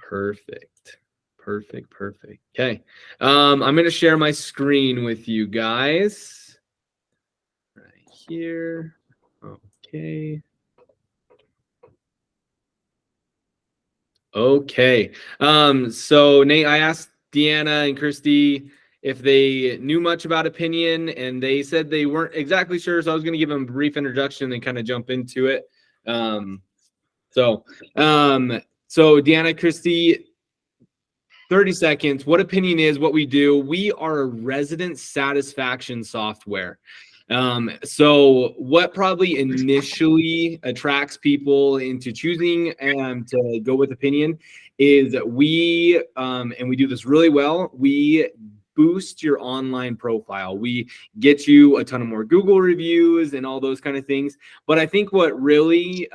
Perfect. Perfect. Perfect. Okay. I'm going to share my screen with you guys right here. Okay. Okay. So Nate, I asked Deanna and Christy if they knew much about Opinion, and they said they weren't exactly sure. So I was going to give them a brief introduction and kind of jump into it. So Deanna, Christy, 30 seconds. What Opinion is, what we do. We are a resident satisfaction software. So what probably initially attracts people into choosing to go with Opinion is we, and we do this really well, we boost your online profile. We get you a ton of more Google reviews and all those kind of things. But I think what really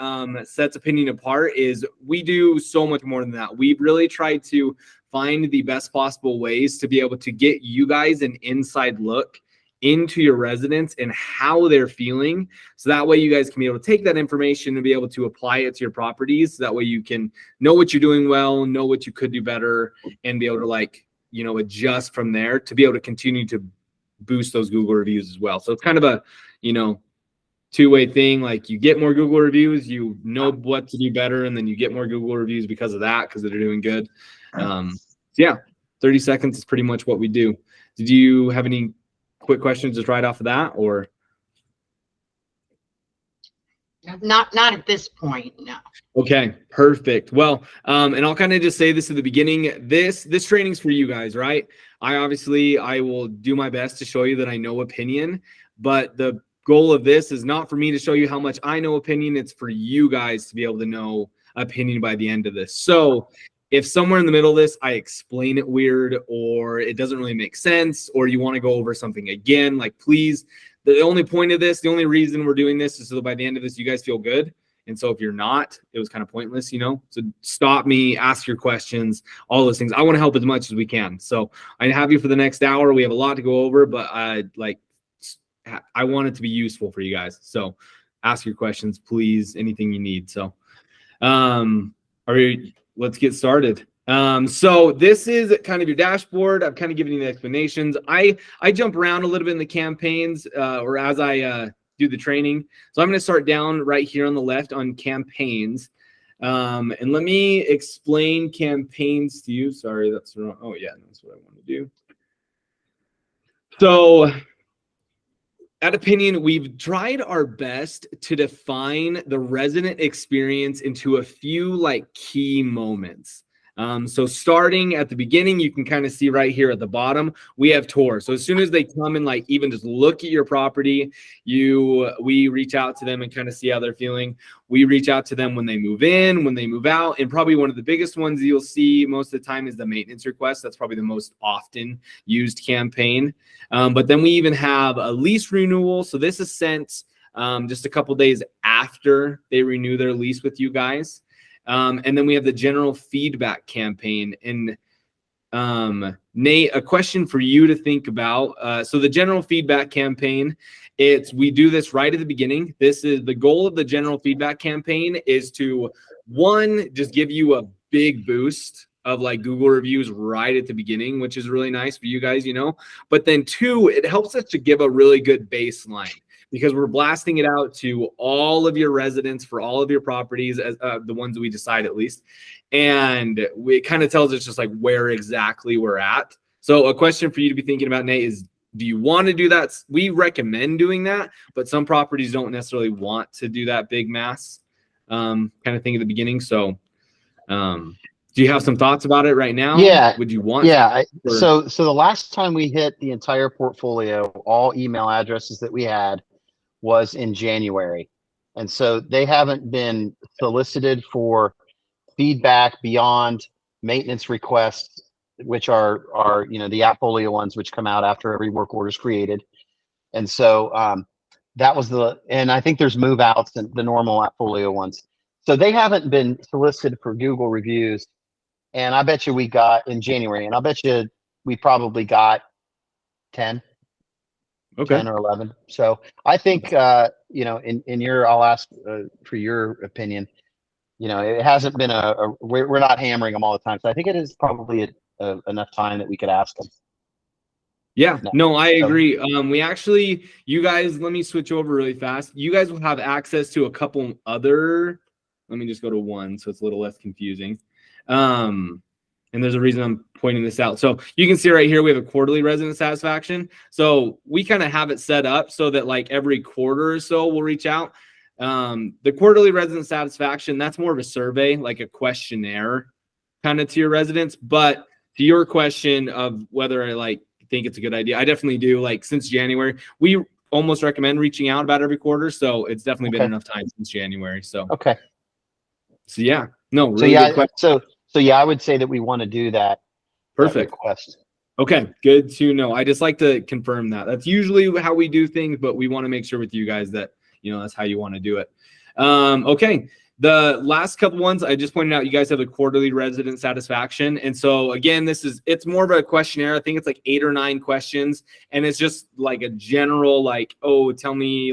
sets Opinion apart is we do so much more than that. We've really tried to find the best possible ways to be able to get you guys an inside look into your residents and how they're feeling. So that way you guys can be able to take that information and be able to apply it to your properties. So that way you can know what you're doing well, know what you could do better, and be able to adjust from there to be able to continue to boost those Google reviews as well. So it's kind of a, two-way thing. Like you get more Google reviews, you know what to do better, and then you get more Google reviews because of that, because they're doing good. Yeah, 30 seconds is pretty much what we do. Did you have any quick questions just right off of that, or? Not at this point, no. Okay, perfect. Well, and I'll kind of just say this at the beginning. This training's for you guys, right? I will do my best to show you that I know Opinion, but the goal of this is not for me to show you how much I know Opinion. It's for you guys to be able to know Opinion by the end of this. So if somewhere in the middle of this, I explain it weird, or it doesn't really make sense, or you want to go over something again, like please, the only point of this, the only reason we're doing this is so that by the end of this, you guys feel good. And so if you're not, it was kind of pointless, so stop me, ask your questions, all those things. I want to help as much as we can. So I have you for the next hour. We have a lot to go over, but I want it to be useful for you guys. So ask your questions, please, anything you need. So, let's get started. So this is kind of your dashboard. I've kind of given you the explanations. I jump around a little bit in the campaigns, or as I do the training. So I'm going to start down right here on the left on campaigns. And let me explain campaigns to you. Sorry, that's wrong. Oh yeah, that's what I want to do. So at Opinion, we've tried our best to define the resident experience into a few key moments. So starting at the beginning, you can kind of see right here at the bottom, we have tours. So as soon as they come and even just look at your property, we reach out to them and kind of see how they're feeling. We reach out to them when they move in, when they move out, and probably one of the biggest ones you'll see most of the time is the maintenance request. That's probably the most often used campaign. But then we even have a lease renewal. So this is sent just a couple days after they renew their lease with you guys. And then we have the general feedback campaign. And Nate, a question for you to think about. So the general feedback campaign, we do this right at the beginning. This is the goal of the general feedback campaign is to, one, just give you a big boost of Google reviews right at the beginning, which is really nice for you guys, but then two, it helps us to give a really good baseline, because we're blasting it out to all of your residents for all of your properties, as the ones we decide at least. And it kind of tells us just where exactly we're at. So a question for you to be thinking about, Nate, is do you want to do that? We recommend doing that, but some properties don't necessarily want to do that big mass kind of thing at the beginning. So do you have some thoughts about it right now? Yeah. Would you want? Yeah. So the last time we hit the entire portfolio, all email addresses that we had, was in January. And so they haven't been solicited for feedback beyond maintenance requests, which are the Appfolio ones, which come out after every work order is created. And so that was and I think there's move outs and the normal Appfolio ones. So they haven't been solicited for Google reviews. And I bet you we got in January, and I bet you we probably got 10. Okay. 10 or 11. So I think, in your, I'll ask for your opinion. it hasn't been we're not hammering them all the time. So I think it is probably enough time that we could ask them. Yeah, no, I So- agree. You guys, let me switch over really fast. You guys will have access to a couple other, let me just go to one so it's a little less confusing. And there's a reason I'm pointing this out. So you can see right here, we have a quarterly resident satisfaction. So we kind of have it set up so that like every quarter or so we'll reach out. The quarterly resident satisfaction, that's more of a survey, like a questionnaire kind of to your residents. But to your question of whether I think it's a good idea, I definitely do. Like since January, we almost recommend reaching out about every quarter. So it's definitely been enough time since January. So, okay. So yeah, no, really good question. So yeah, I would say that we want to do that. Perfect. That request. Okay, good to know. I just like to confirm that. That's usually how we do things, but we want to make sure with you guys that, that's how you want to do it. Okay. The last couple ones I just pointed out, you guys have the quarterly resident satisfaction. And so again, it's more of a questionnaire. I think it's like 8 or 9 questions. And it's just like a general, tell me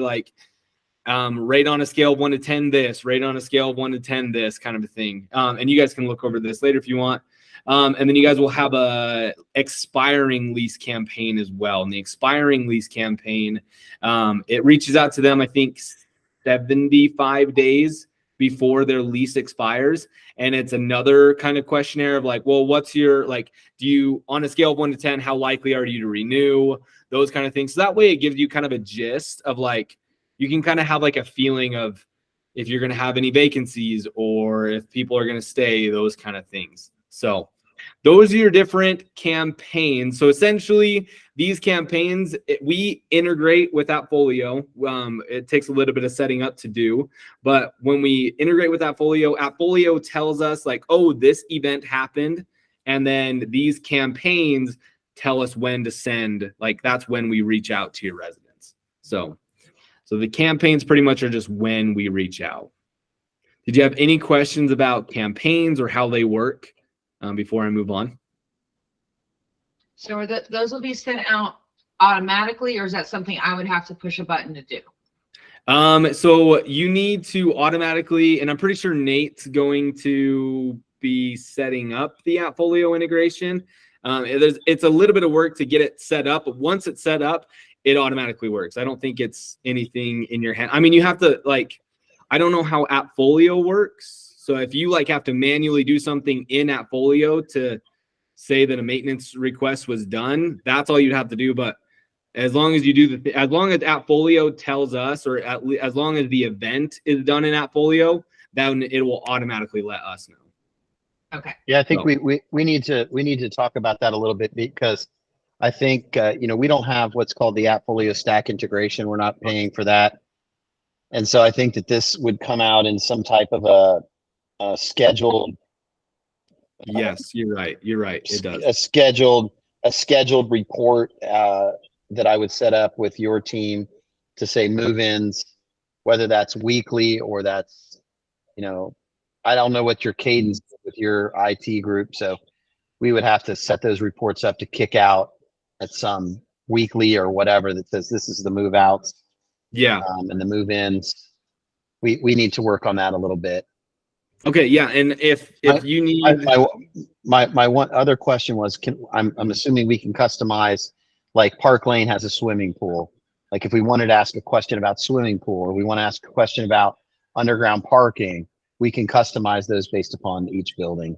rate on a scale of 1 to 10 this, rate on a scale of 1 to 10 this kind of a thing. And you guys can look over this later if you want. And then you guys will have a expiring lease campaign as well. And the expiring lease campaign, it reaches out to them, I think 75 days before their lease expires. And it's another kind of questionnaire of what's your, do you, on a scale of 1 to 10, how likely are you to renew? Those kind of things. So that way it gives you kind of a gist of you can kind of have a feeling of if you're going to have any vacancies or if people are going to stay, those kind of things. So those are your different campaigns. So essentially these campaigns, we integrate with Appfolio. It takes a little bit of setting up to do, but when we integrate with Appfolio tells us this event happened. And then these campaigns tell us when to send, that's when we reach out to your residents. So the campaigns pretty much are just when we reach out. Did you have any questions about campaigns or how they work before I move on? So those will be sent out automatically, or is that something I would have to push a button to do? So you need to automatically, and I'm pretty sure Nate's going to be setting up the Appfolio integration. It's a little bit of work to get it set up, but once it's set up, it automatically works. I don't think it's anything in your hand. I mean, you have to I don't know how Appfolio works. So if you have to manually do something in Appfolio to say that a maintenance request was done, that's all you'd have to do. But as long as you do as long as Appfolio tells us, or as long as the event is done in Appfolio, then it will automatically let us know. Okay. Yeah, I think we need to talk about that a little bit, because I think we don't have what's called the Appfolio stack integration. We're not paying for that, and so I think that this would come out in some type of a scheduled. Yes, you're right. It does. A scheduled report that I would set up with your team to say move-ins, whether that's weekly or that's, I don't know what your cadence is with your IT group. So we would have to set those reports up to kick out at some weekly or whatever that says this is the move outs. Yeah. And the move ins. We need to work on that a little bit. Okay. Yeah. And if you need my one other question was, I'm assuming we can customize, Park Lane has a swimming pool. If we wanted to ask a question about swimming pool, or we want to ask a question about underground parking, we can customize those based upon each building.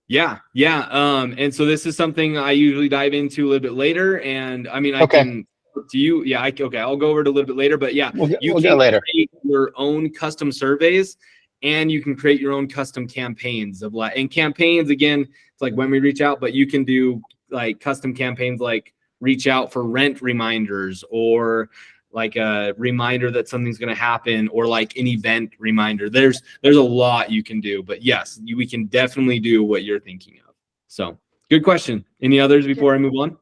Yeah. And so this is something I usually dive into a little bit later. And I mean, I Okay. can do you. Yeah. Okay. I'll go over it a little bit later, but yeah, We'll you get can later. create your own custom surveys, and you can create your own custom campaigns and campaigns, again, it's when we reach out, but you can do custom campaigns, reach out for rent reminders, or a reminder that something's going to happen, or an event reminder. There's a lot you can do, but yes, we can definitely do what you're thinking of. So good question. Any others before I move on?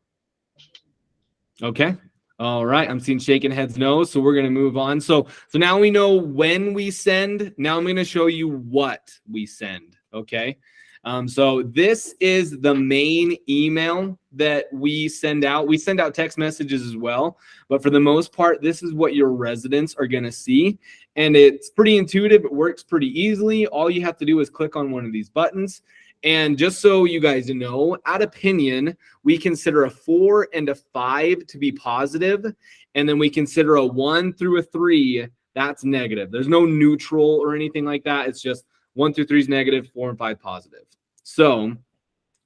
Okay. All right. I'm seeing shaking heads no. So we're going to move on. So now we know when we send. Now I'm going to show you what we send. Okay. So this is the main email that we send out. We send out text messages as well, but for the most part, this is what your residents are going to see. and it's pretty intuitive. It works pretty easily. All you have to do is click on one of these buttons. And just so you guys know, at Opinion, we consider a 4 and a 5 to be positive, and then we consider a 1 through a 3 that's negative. There's no neutral or anything like that. It's just 1 through 3 is negative, 4 and 5 positive. So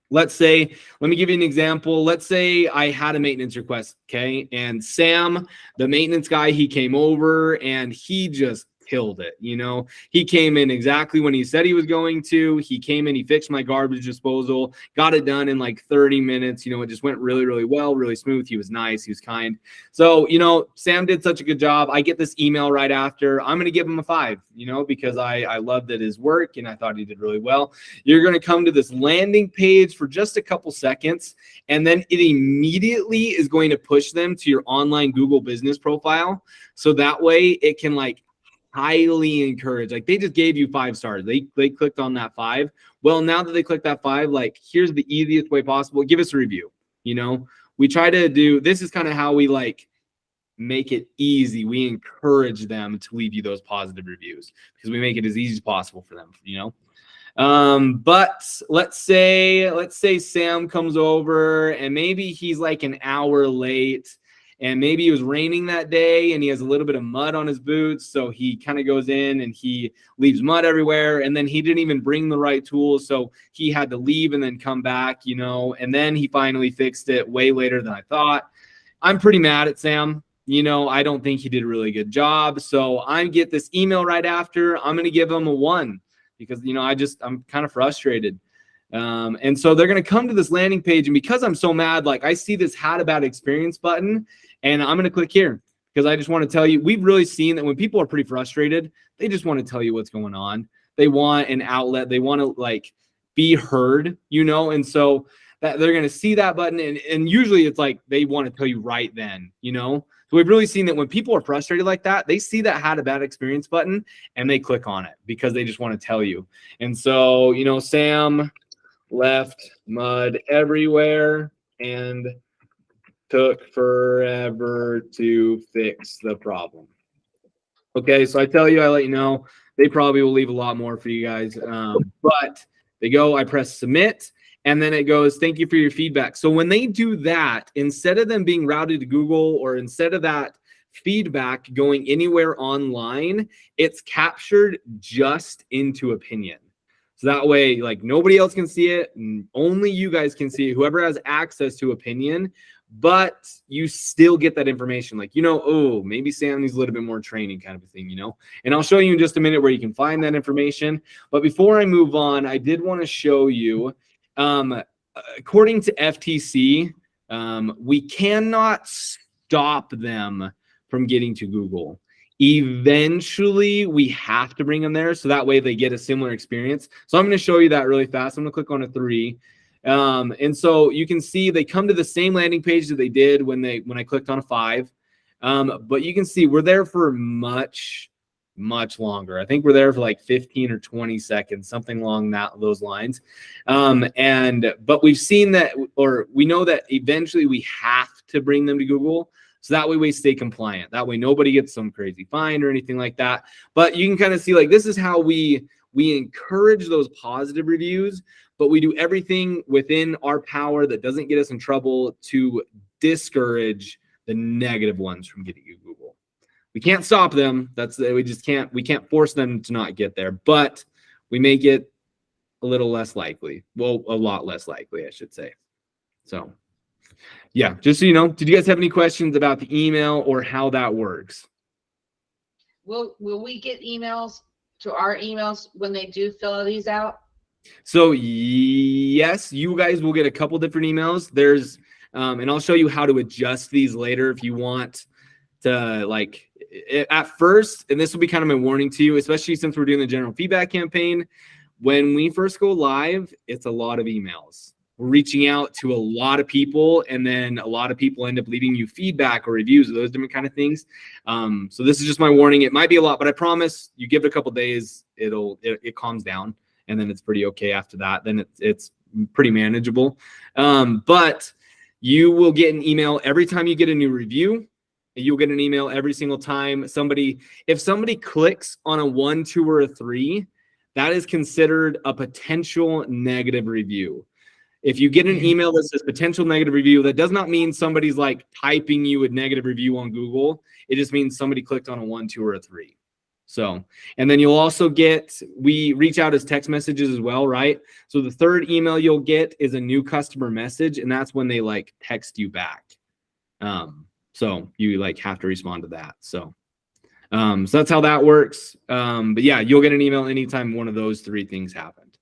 let's say, let me give you an example. Let's say I had a maintenance request, okay? And Sam, the maintenance guy, he came over and he just killed it. You know, he came in exactly when he said he was going to. He came in, he fixed my garbage disposal, got it done in like 30 minutes. You know, it just went really, really well, really smooth. He was nice, he was kind. So, you know, Sam did such a good job. I get this email right after. I'm going to give him a 5, you know, because I loved at his work and I thought he did really well. You're going to come to this landing page for just a couple seconds, and then it immediately is going to push them to your online Google business profile. So that way it can like highly encourage, like they just gave you 5 stars. They clicked on that 5. Well, now that they clicked that 5, like here's the easiest way possible. Give us a review. You know, we try to do, this is kind of how we like make it easy. We encourage them to leave you those positive reviews because we make it as easy as possible for them, you know. But let's say Sam comes over and maybe he's like an hour late, and maybe it was raining that day and he has a little bit of mud on his boots. So he kind of goes in and he leaves mud everywhere. And then he didn't even bring the right tools. So he had to leave and then come back, you know, and then he finally fixed it way later than I thought. I'm pretty mad at Sam. You know, I don't think he did a really good job. So I get this email right after. I'm going to give him a 1 because, you know, I'm kind of frustrated. And so they're going to come to this landing page. And because I'm so mad, like I see this had a bad experience button, and I'm going to click here because I just want to tell you, we've really seen that when people are pretty frustrated, they just want to tell you what's going on. They want an outlet. They want to like be heard, you know? And so that they're going to see that button. And usually it's like, they want to tell you right then, you know? So we've really seen that when people are frustrated like that, they see that had a bad experience button and they click on it because they just want to tell you. And so, you know, Sam left mud everywhere and took forever to fix the problem. Okay, so I tell you, I let you know, they probably will leave a lot more for you guys. But they go, I press submit, and then it goes, thank you for your feedback. So when they do that, instead of them being routed to Google or instead of that feedback going anywhere online, it's captured just into Opinion. So that way, like nobody else can see it, and only you guys can see it, whoever has access to Opinion, but you still get that information. Like, you know, oh, maybe Sam needs a little bit more training kind of a thing, you know? And I'll show you in just a minute where you can find that information. But before I move on, I did want to show you, according to FTC, we cannot stop them from getting to Google. Eventually, we have to bring them there so that way they get a similar experience. So I'm going to show you that really fast. I'm going to click on a 3. And so you can see they come to the same landing page that they did when I clicked on a 5. But you can see we're there for much longer. I think we're there for like 15 or 20 seconds, something along those lines. But we've seen that, or we know that eventually we have to bring them to Google. So that way we stay compliant. That way nobody gets some crazy fine or anything like that. But you can kind of see like this is how we encourage those positive reviews, but we do everything within our power that doesn't get us in trouble to discourage the negative ones from getting to Google. We can't stop them. We can't force them to not get there, but we make it a little less likely. Well, a lot less likely, I should say. So yeah, just so you know, did you guys have any questions about the email or how that works? Will we get emails to our emails when they do fill these out? So yes, you guys will get a couple different emails. There's, and I'll show you how to adjust these later if you want to, like, at first, and this will be kind of my warning to you, especially since we're doing the general feedback campaign. When we first go live, it's a lot of emails. We're reaching out to a lot of people, and then a lot of people end up leaving you feedback or reviews or those different kind of things. So this is just my warning. It might be a lot, but I promise you give it a couple days, it calms down, and then it's pretty okay after that. Then it's pretty manageable. But you will get an email every time you get a new review. You'll get an email every single time if somebody clicks on a 1, 2, or a 3, that is considered a potential negative review. If you get an email that says potential negative review, that does not mean somebody's like typing you a negative review on Google. It just means somebody clicked on a 1, 2, or a 3. So, and then you'll also we reach out as text messages as well, right? So the third email you'll get is a new customer message, and that's when they like text you back. So you like have to respond to that. So that's how that works. But yeah, you'll get an email anytime one of those 3 things happened.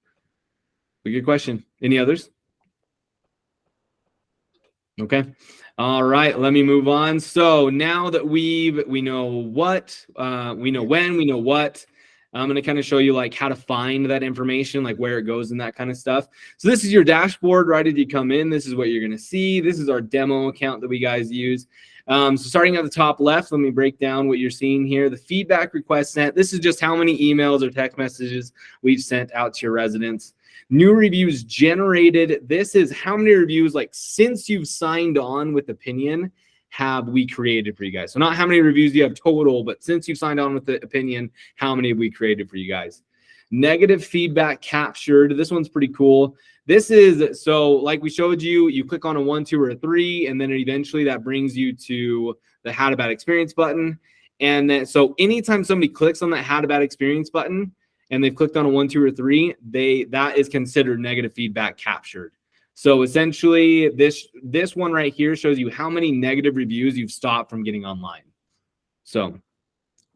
A good question. Any others? Okay. All right. Let me move on. So now that we know what, we know when, we know what, I'm going to kind of show you like how to find that information, like where it goes and that kind of stuff. So this is your dashboard right as you come in. This is what you're going to see. This is our demo account that we guys use. So starting at the top left, let me break down what you're seeing here. The feedback request sent. This is just how many emails or text messages we've sent out to your residents. New reviews generated. This is how many reviews, like since you've signed on with Opinion, have we created for you guys. So not how many reviews you have total, but since you've signed on with the Opinion, how many have we created for you guys. Negative feedback captured. This one's pretty cool. This is, so like we showed you, you click on a 1, 2, or a 3, and then eventually that brings you to the Had a Bad Experience button. And then, so anytime somebody clicks on that Had a Bad Experience button, and they've clicked on a 1, 2, or 3, that is considered negative feedback captured. So essentially, this one right here shows you how many negative reviews you've stopped from getting online. So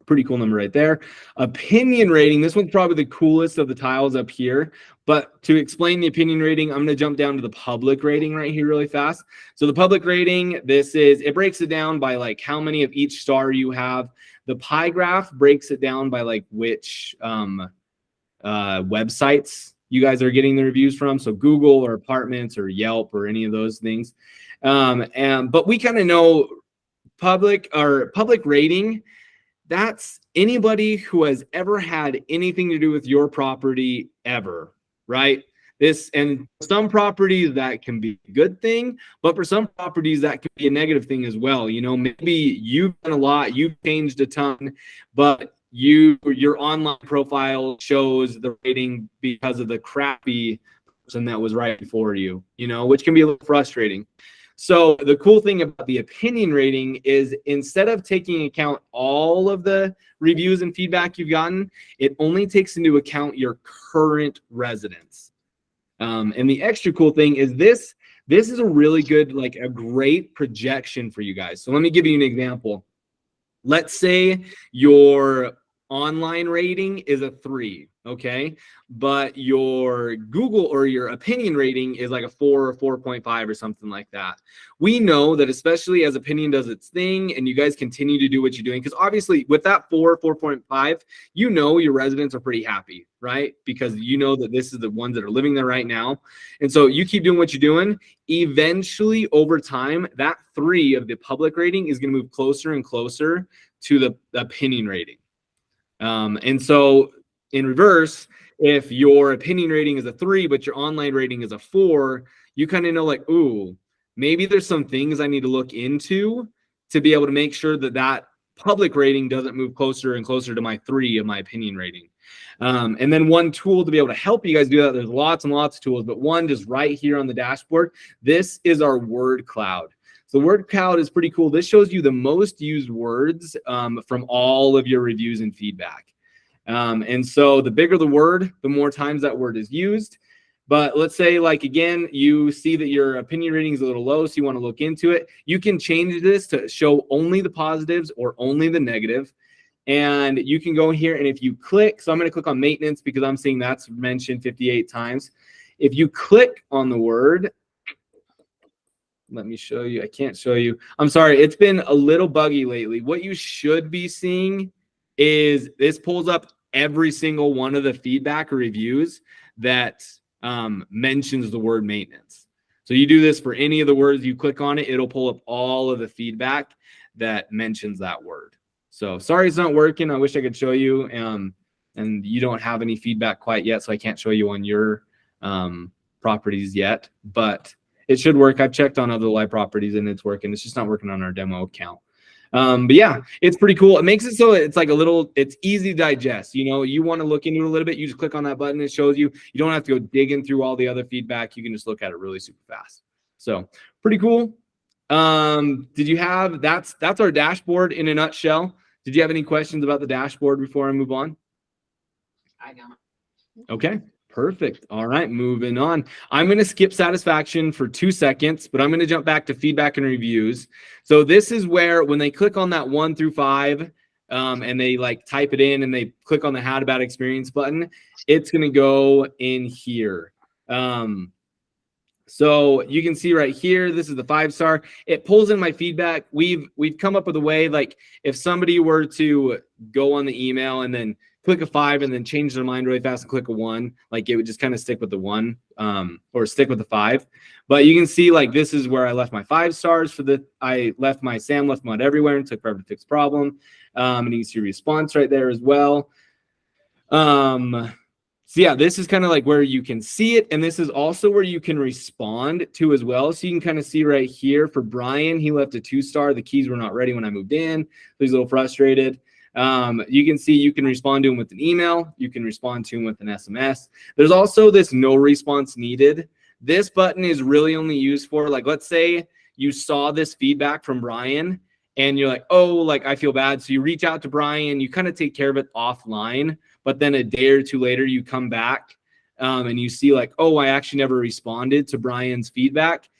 pretty cool number right there. Opinion rating. This one's probably the coolest of the tiles up here. But to explain the opinion rating, I'm going to jump down to the public rating right here really fast. So the public rating, it breaks it down by like how many of each star you have. The pie graph breaks it down by like which websites you guys are getting the reviews from. So Google or Apartments or Yelp or any of those things. But we kind of know public rating. That's anybody who has ever had anything to do with your property ever, right? And some properties that can be a good thing, but for some properties that can be a negative thing as well. You know, maybe you've done a lot, you've changed a ton, but your online profile shows the rating because of the crappy person that was right before you, which can be a little frustrating. So the cool thing about the opinion rating is instead of taking account all of the reviews and feedback you've gotten, it only takes into account your current residents. And the extra cool thing is this is a really good, like a great projection for you guys. So let me give you an example. Let's say your online rating is a 3, okay? But your Google or your opinion rating is like a 4 or 4.5 or something like that. We know that especially as Opinion does its thing and you guys continue to do what you're doing, because obviously with that 4.5, your residents are pretty happy, right? Because that this is the ones that are living there right now. And so you keep doing what you're doing. Eventually, over time, that 3 of the public rating is going to move closer and closer to the opinion rating. And so in reverse, if your opinion rating is a 3, but your online rating is a 4, you kind of know like, ooh, maybe there's some things I need to look into to be able to make sure that public rating doesn't move closer and closer to my 3 of my opinion rating. And then one tool to be able to help you guys do that, there's lots and lots of tools, but one just right here on the dashboard, this is our word cloud. So word cloud is pretty cool. This shows you the most used words from all of your reviews and feedback. And so the bigger the word, the more times that word is used. But let's say, like, again, you see that your opinion rating is a little low, so you want to look into it. You can change this to show only the positives or only the negative. And you can go here, and if you click, so I'm going to click on maintenance because I'm seeing that's mentioned 58 times. If you click on the word, let me show you. I can't show you. I'm sorry. It's been a little buggy lately. What you should be seeing is this pulls up every single one of the feedback or reviews that mentions the word maintenance. So you do this for any of the words, you click on it, it'll pull up all of the feedback that mentions that word. So sorry it's not working. I wish I could show you. And you don't have any feedback quite yet, so I can't show you on your properties yet. But it should work. I've checked on other live properties and it's working. It's just not working on our demo account. But yeah, it's pretty cool. It makes it so it's like it's easy to digest. You want to look into it a little bit, you just click on that button, it shows you. You don't have to go digging through all the other feedback. You can just look at it really super fast. So pretty cool. Did you have, that's our dashboard in a nutshell. Did you have any questions about the dashboard before I move on? I don't. Okay, perfect. All right, moving on. I'm going to skip satisfaction for 2 seconds, but I'm going to jump back to feedback and reviews. So this is where when they click on that 1 through 5, and they like type it in and they click on the had a bad experience button, it's going to go in here. So you can see right here, this is the 5-star. It pulls in my feedback. We've come up with a way, like if somebody were to go on the email and then click a 5 and then change their mind really fast and click a 1, like it would just kind of stick with the 1, or stick with the 5. But you can see like this is where I left my 5 stars for I left my Sam left mud everywhere and took forever to fix problem. And you can see response right there as well. So yeah, this is kind of like where you can see it. And this is also where you can respond to as well. So you can kind of see right here for Brian, he left a 2-star. The keys were not ready when I moved in. So he's a little frustrated. You can see you can respond to him with an email. You can respond to him with an SMS. There's also this no response needed. This button is really only used for, like, let's say you saw this feedback from Brian and you're like, oh, like I feel bad. So you reach out to Brian, you kind of take care of it offline. But then a day or two later, you come back and you see like, oh, I actually never responded to Brian's feedback,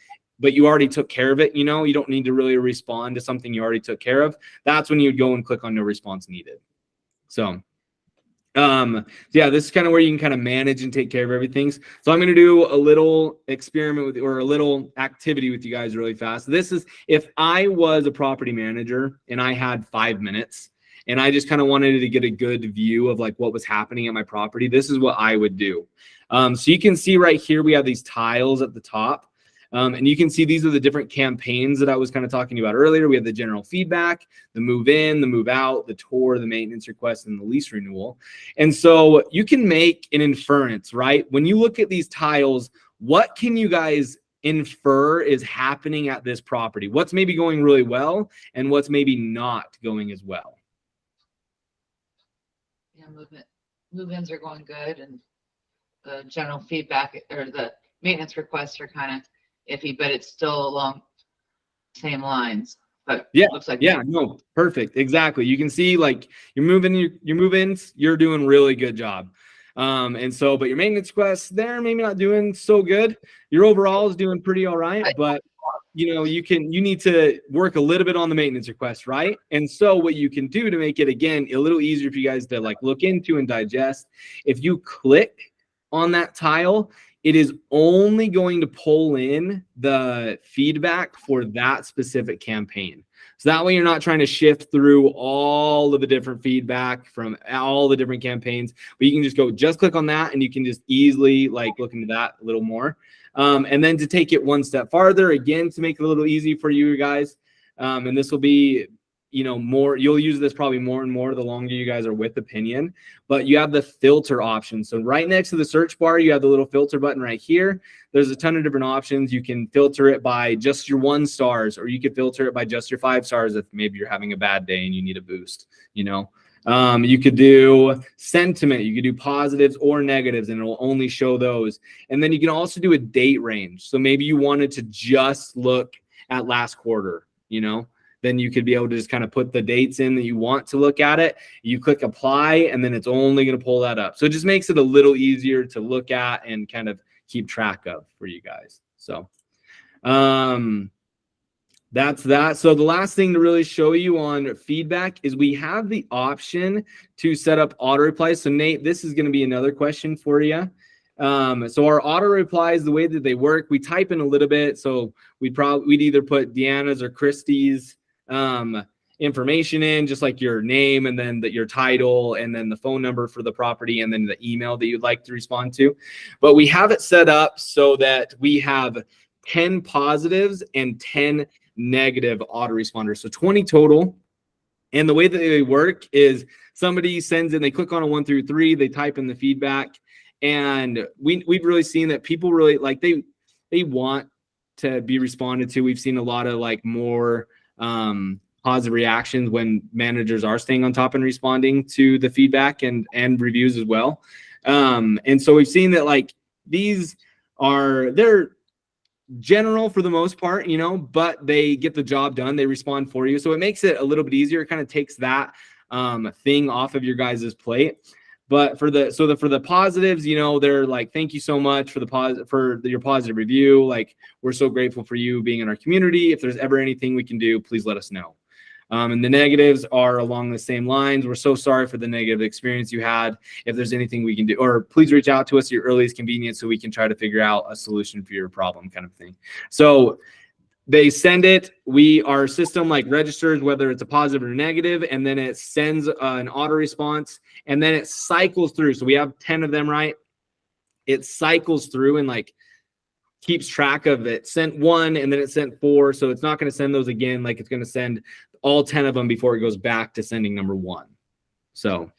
but you already took care of it. You don't need to really respond to something you already took care of. That's when you'd go and click on no response needed. So yeah, this is kind of where you can kind of manage and take care of everything. So I'm going to do a little experiment or a little activity with you guys really fast. This is if I was a property manager and I had 5 minutes and I just kind of wanted to get a good view of like what was happening at my property. This is what I would do. So you can see right here, we have these tiles at the top. And you can see these are the different campaigns that I was kind of talking about earlier. We have the general feedback, the move in, the move out, the tour, the maintenance request, and the lease renewal. And so you can make an inference, right? When you look at these tiles, what can you guys infer is happening at this property? What's maybe going really well and what's maybe not going as well? Yeah, move-ins are going good, and the general feedback or the maintenance requests are kind of iffy, but it's still along same lines. But yeah, looks like no, perfect, exactly. You can see like your move-ins, you're doing really good job. And so, but your maintenance requests, they're maybe not doing so good. Your overall is doing pretty all right, but you need to work a little bit on the maintenance request, right? And so what you can do to make it, again, a little easier for you guys to like look into and digest, if you click on that tile, it is only going to pull in the feedback for that specific campaign. So that way you're not trying to shift through all of the different feedback from all the different campaigns, but you can just click on that and you can just easily like look into that a little more. And then to take it one step farther, again, to make it a little easy for you guys, and this will be, more, you'll use this probably more and more the longer you guys are with Opinion, but you have the filter option. So right next to the search bar, you have the little filter button right here. There's a ton of different options. You can filter it by just your 1 stars, or you could filter it by just your 5 stars if maybe you're having a bad day and you need a boost, You could do sentiment, you could do positives or negatives, and it will only show those. And then you can also do a date range. So maybe you wanted to just look at last quarter, then you could be able to just kind of put the dates in that you want to look at it. You click apply, and then it's only going to pull that up. So it just makes it a little easier to look at and kind of keep track of for you guys. So that's that. So the last thing to really show you on feedback is we have the option to set up auto replies. So Nate, this is going to be another question for you. So our auto replies, the way that they work, we type in a little bit. So we'd either put Deanna's or Christy's information in, just like your name and then your title and then the phone number for the property and then the email that you'd like to respond to. But we have it set up so that we have 10 positives and 10 negative autoresponders. So 20 total. And the way that they work is somebody sends in, they click on a 1 through 3, they type in the feedback. And we've really seen that people really like, they want to be responded to. We've seen a lot of like more positive reactions when managers are staying on top and responding to the feedback and reviews as well. And so we've seen that like they're general for the most part, you know, but they get the job done. They respond for you. So it makes it a little bit easier. It kind of takes that thing off of your guys' plate. But for the positives, you know, they're like, thank you so much for your positive review. Like, we're so grateful for you being in our community. If there's ever anything we can do, please let us know. And the negatives are along the same lines. We're so sorry for the negative experience you had. If there's anything we can do, or please reach out to us at your earliest convenience so we can try to figure out a solution for your problem, kind of thing. So they send it. Our system like registers whether it's a positive or negative, and then it sends an auto response, and then it cycles through. So we have 10 of them, right? It cycles through and like keeps track of it. Sent 1 and then it sent 4. So it's not going to send those again. Like, it's going to send all 10 of them before it goes back to sending number 1. So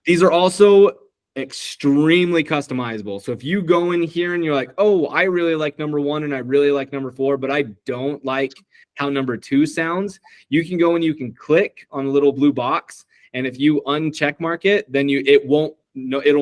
these are also extremely customizable. So if you go in here and you're like, oh, I really like number 1 and I really like number 4, but I don't like how number 2 sounds, you can go and you can click on the little blue box. And if you uncheck mark it, then it'll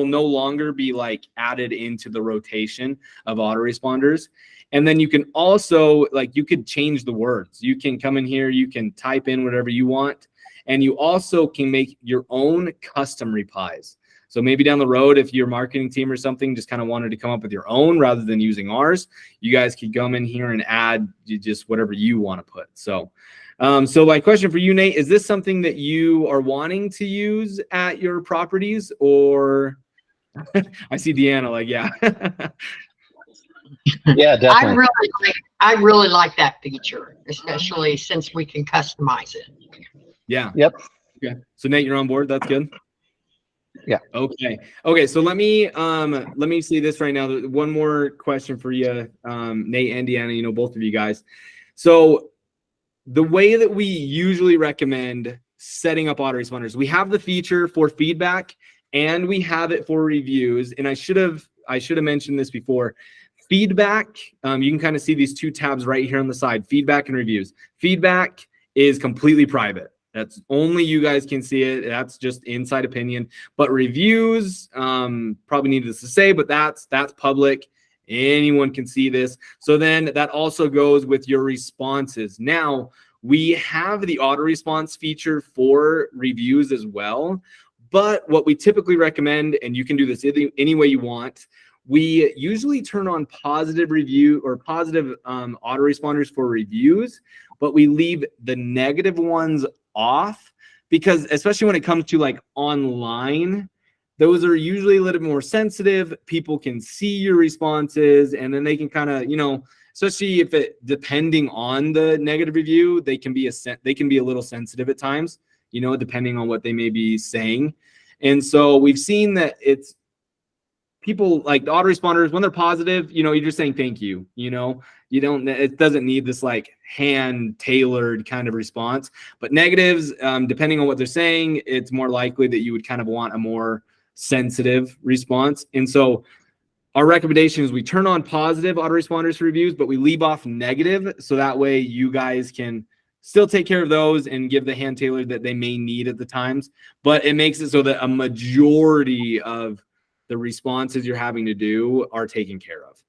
no longer be like added into the rotation of autoresponders. And then you can also, like, you could change the words. You can come in here, you can type in whatever you want, and you also can make your own custom replies. So maybe down the road, if your marketing team or something just kind of wanted to come up with your own rather than using ours, you guys could come in here and add just whatever you want to put. So my question for you, Nate, is this something that you are wanting to use at your properties, or I see Deanna like, yeah. Yeah, definitely. I really like that feature, especially since we can customize it. Yeah. Yep. Okay. So Nate, you're on board. That's good. Yeah. Okay. So let me see this right now. One more question for you, Nate and Deanna, you know, both of you guys. So the way that we usually recommend setting up autoresponders, we have the feature for feedback and we have it for reviews. And I should have mentioned this before. Feedback, you can kind of see these 2 tabs right here on the side, feedback and reviews. Feedback is completely private. That's only you guys can see it. That's just inside opinion. But reviews, probably needless to say, but that's public. Anyone can see this. So then that also goes with your responses. Now, we have the auto response feature for reviews as well. But what we typically recommend, and you can do this any way you want, we usually turn on positive review or positive autoresponders for reviews, but we leave the negative ones off because, especially when it comes to like online, those are usually a little bit more sensitive. People can see your responses, and then they can kind of, you know, especially if depending on the negative review, they can be a little sensitive at times, you know, depending on what they may be saying. And so we've seen that it's people like the autoresponders, when they're positive, you know, you're just saying thank you, you know, it doesn't need this like hand tailored kind of response. But negatives, depending on what they're saying, it's more likely that you would kind of want a more sensitive response. And so our recommendation is we turn on positive autoresponders for reviews, but we leave off negative. So that way you guys can still take care of those and give the hand tailored that they may need at the times. But it makes it so that a majority of the responses you're having to do are taken care of.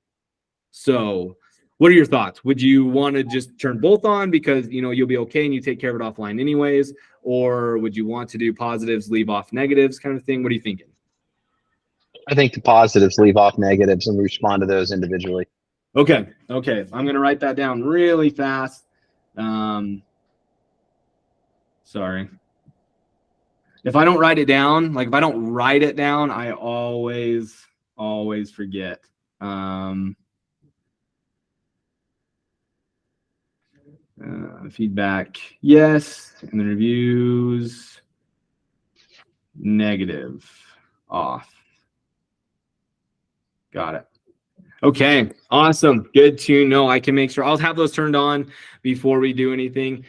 So what are your thoughts? Would you want to just turn both on because, you know, you'll be okay and you take care of it offline anyways? Or would you want to do positives, leave off negatives kind of thing? What are you thinking? I think the positives leave off negatives and respond to those individually. Okay. I'm going to write that down really fast. Sorry. If I don't write it down, I always forget. Feedback, yes. And the reviews, negative, off. Got it. Okay, awesome. Good to know. I can make sure I'll have those turned on before we do anything,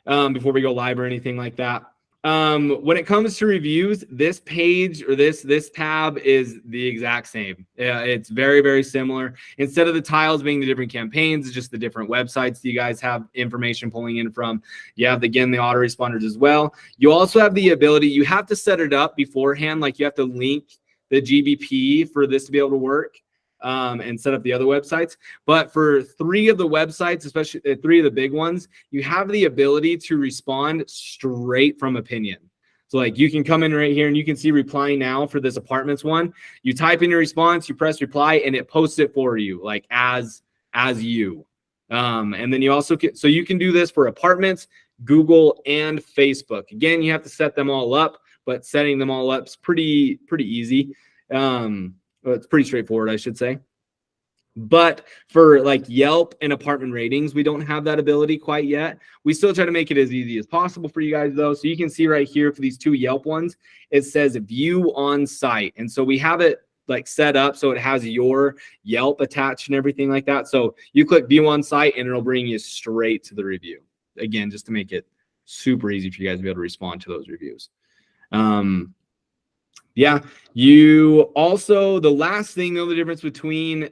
before we go live or anything like that. When it comes to reviews, this page or this tab is the exact same. It's very, very similar. Instead of the tiles being the different campaigns, it's just the different websites you guys have information pulling in from. You have, again, the autoresponders as well. You also have the ability, you have to set it up beforehand. Like you have to link the GBP for this to be able to work. And set up the other websites. But for 3 of the websites, especially 3 of the big ones, you have the ability to respond straight from Opinion. So like you can come in right here and you can see reply now for this apartments one. You type in your response, you press reply, and it posts it for you, like as you. And then you also can, so you can do this for apartments, Google, and Facebook. Again, you have to set them all up, but setting them all up is pretty easy. Well, it's pretty straightforward, I should say. But for like Yelp and apartment ratings, we don't have that ability quite yet. We still try to make it as easy as possible for you guys, though. So you can see right here for these 2 Yelp ones, it says view on site. And so we have it like set up so it has your Yelp attached and everything like that. So you click view on site and it'll bring you straight to the review. Again, just to make it super easy for you guys to be able to respond to those reviews. Yeah, you also, the last thing, though, the difference between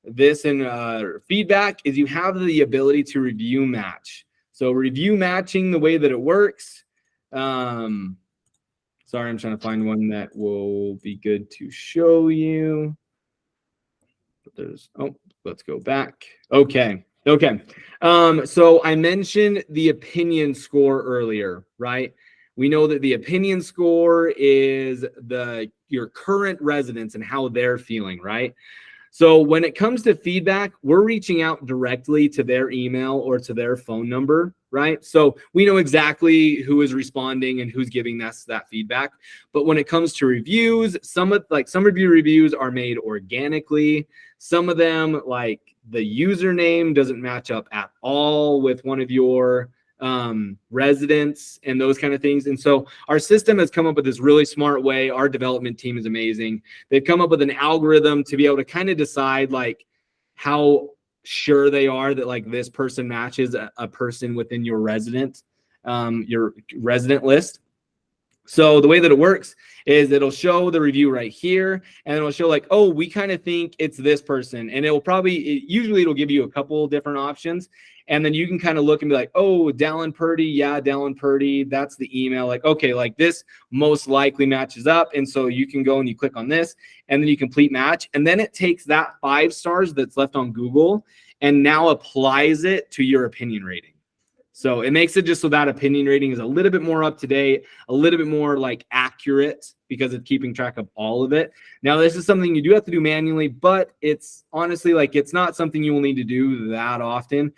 this and feedback is you have the ability to review match. So review matching, the way that it works. Sorry, I'm trying to find one that will be good to show you. But there's, oh, let's go back. Okay. So I mentioned the opinion score earlier, right? We know that the opinion score is your current residents and how they're feeling, right? So when it comes to feedback, we're reaching out directly to their email or to their phone number, right? So we know exactly who is responding and who's giving us that feedback. But when it comes to reviews, some reviews are made organically. Some of them, like the username doesn't match up at all with one of your residents and those kind of things. And so our system has come up with this really smart way. Our development team is amazing. They've come up with an algorithm to be able to kind of decide like how sure they are that like this person matches a person within your resident list. So the way that it works is it'll show the review right here, and it'll show like, oh, we kind of think it's this person. And usually it'll give you a couple different options. And then you can kind of look and be like, oh, Dallin Purdy. Yeah, Dallin Purdy. That's the email. Like, okay, like this most likely matches up. And so you can go and you click on this and then you complete match. And then it takes that 5 stars that's left on Google and now applies it to your opinion rating. So it makes it just so that opinion rating is a little bit more up to date, a little bit more like accurate because it's keeping track of all of it. Now, this is something you do have to do manually, but it's honestly like it's not something you will need to do that often.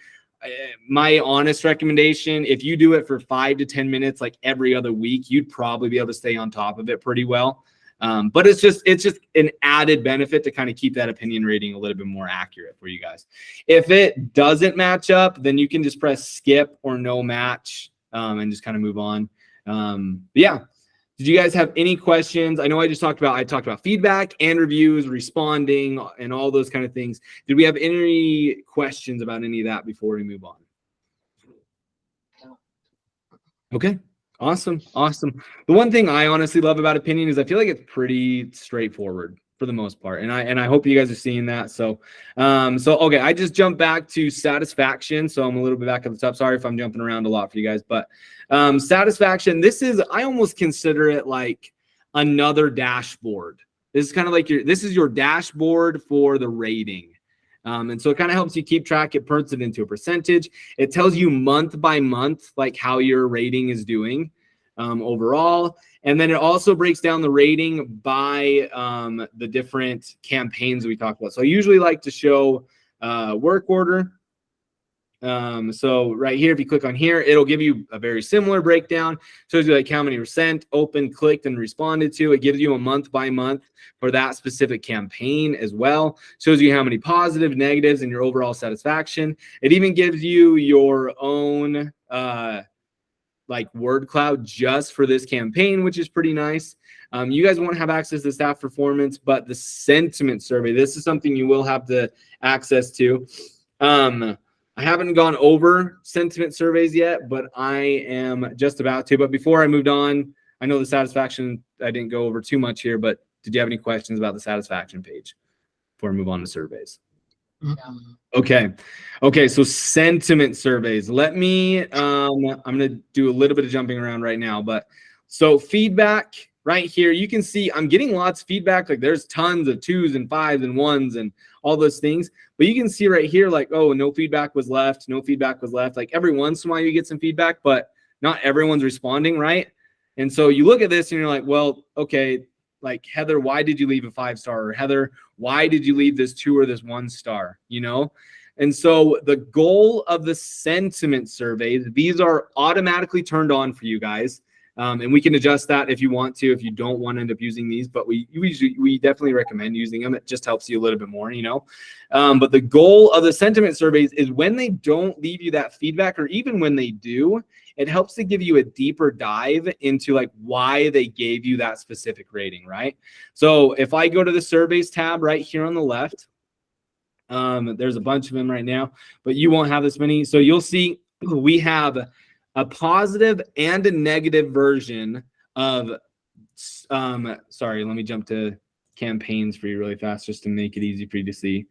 My honest recommendation, if you do it for 5 to 10 minutes, like every other week, you'd probably be able to stay on top of it pretty well. But it's just an added benefit to kind of keep that opinion rating a little bit more accurate for you guys. If it doesn't match up, then you can just press skip or no match and just kind of move on. But yeah. Did you guys have any questions? I know I talked about feedback and reviews, responding, and all those kind of things. Did we have any questions about any of that before we move on? Okay. Awesome. The one thing I honestly love about Opinion is I feel like it's pretty straightforward for the most part. And I hope you guys are seeing that. So okay, I just jumped back to satisfaction. So I'm a little bit back at the top. Sorry if I'm jumping around a lot for you guys, but satisfaction, I almost consider it like another dashboard. This is kind of like this is your dashboard for the rating. And so it kind of helps you keep track. It puts it into a percentage. It tells you month by month, like how your rating is doing overall. And then it also breaks down the rating by the different campaigns we talked about. So I usually like to show work order. So right here, if you click on here, it'll give you a very similar breakdown. Shows you like how many % opened, clicked, and responded to. It gives you a month by month for that specific campaign as well. Shows you how many positive, negatives, and your overall satisfaction. It even gives you your own like word cloud just for this campaign, which is pretty nice. You guys won't have access to staff performance, but the sentiment survey, this is something you will have to access to. I haven't gone over sentiment surveys yet, but I am just about to. But before I moved on, I know the satisfaction, I didn't go over too much here, but did you have any questions about the satisfaction page before I move on to surveys? Okay. Okay. So sentiment surveys. Let me, I'm going to do a little bit of jumping around right now, but so feedback right here, you can see I'm getting lots of feedback. Like there's tons of 2s and 5s and 1s and all those things, but you can see right here, like, oh, no feedback was left. No feedback was left. Like every once in a while you get some feedback, but not everyone's responding. Right. And so you look at this and you're like, well, okay, like Heather, why did you leave a 5-star? Or Heather, why did you leave this 2 or this 1-star? You know? And so the goal of the sentiment surveys, these are automatically turned on for you guys. And we can adjust that if you want to, if you don't want to end up using these, but we definitely recommend using them. It just helps you a little bit more, you know? But the goal of the sentiment surveys is when they don't leave you that feedback, or even when they do, it helps to give you a deeper dive into like why they gave you that specific rating, right? So if I go to the surveys tab right here on the left, there's a bunch of them right now, but you won't have this many. So you'll see we have a positive and a negative version of, sorry, let me jump to campaigns for you really fast just to make it easy for you to see.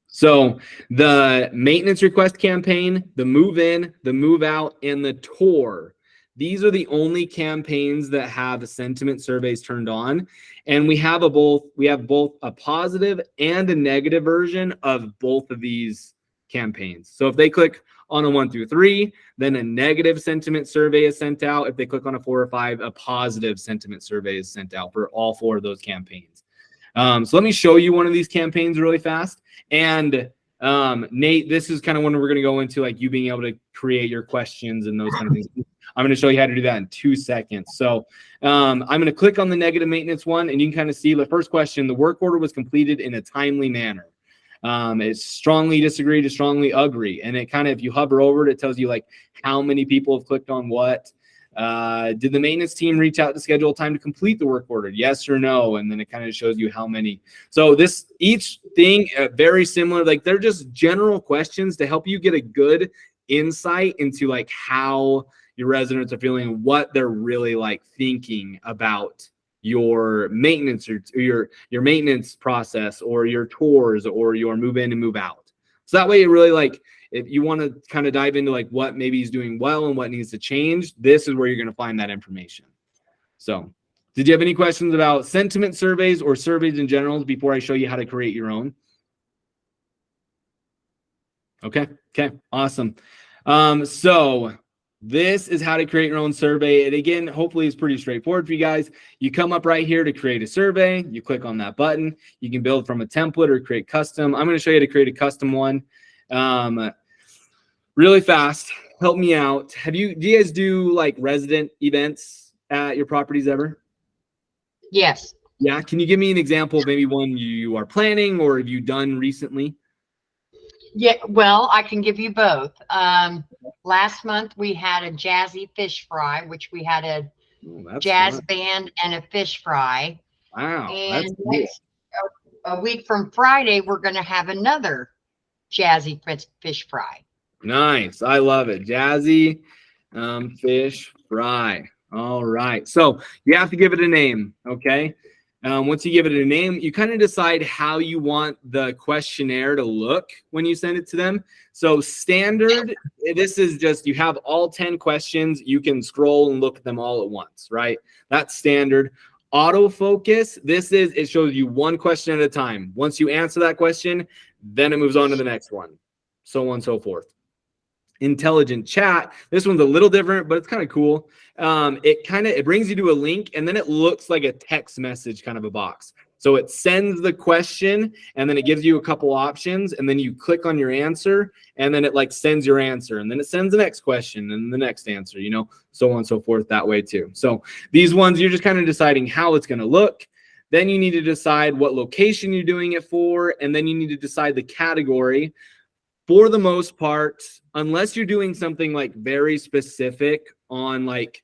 So the maintenance request campaign, the move in, the move out, and the tour. These are the only campaigns that have sentiment surveys turned on. And we have both a positive and a negative version of both of these campaigns. So if they click on a 1 through 3, then a negative sentiment survey is sent out. If they click on a 4 or 5, a positive sentiment survey is sent out for all 4 of those campaigns. So let me show you one of these campaigns really fast. And Nate, this is kind of when we're going to go into like you being able to create your questions and those kind of things. I'm going to show you how to do that in 2 seconds. So I'm going to click on the negative maintenance one, and you can kind of see the first question: the work order was completed in a timely manner. It's strongly disagree to strongly agree. And it kind of, if you hover over it, it tells you like how many people have clicked on what. Did the maintenance team reach out to schedule time to complete the work order? Yes or no? And then it kind of shows you how many. So this, each thing very similar, like they're just general questions to help you get a good insight into like how your residents are feeling, what they're really like thinking about your maintenance or your maintenance process or your tours or your move in and move out. So that way it really like, if you want to kind of dive into like what maybe he's doing well and what needs to change, this is where you're going to find that information. So did you have any questions about sentiment surveys or surveys in general before I show you how to create your own? Okay. Awesome. So this is how to create your own survey. And again, hopefully it's pretty straightforward for you guys. You come up right here to create a survey. You click on that button. You can build from a template or create custom. I'm going to show you how to create a custom one. Really fast. Help me out. Do you guys do like resident events at your properties ever? Yes. Yeah. Can you give me an example of maybe one you are planning or have you done recently? Yeah, well, I can give you both. Last month we had a jazzy fish fry, which we had a jazz band and a fish fry. Wow. And That's cool. a week from Friday, we're going to have another jazzy fish fry. Nice. I love it. Jazzy fish fry. All right. So you have to give it a name. Okay. Once you give it a name, you kind of decide how you want the questionnaire to look when you send it to them. So standard, this is just, you have all 10 questions. You can scroll and look at them all at once, right? That's standard. Autofocus, it shows you one question at a time. Once you answer that question, then it moves on to the next one, so on and so forth. Intelligent chat, this one's a little different, but it's kind of cool. It brings you to a link, and then it looks like a text message kind of a box. So it sends the question, and then it gives you a couple options, and then you click on your answer, and then it like sends your answer, and then it sends the next question and the next answer, you know, so on and so forth that way too. So these ones, you're just kind of deciding how it's going to look. Then you need to decide what location you're doing it for, and then you need to decide the category. For the most part, unless you're doing something like very specific on like,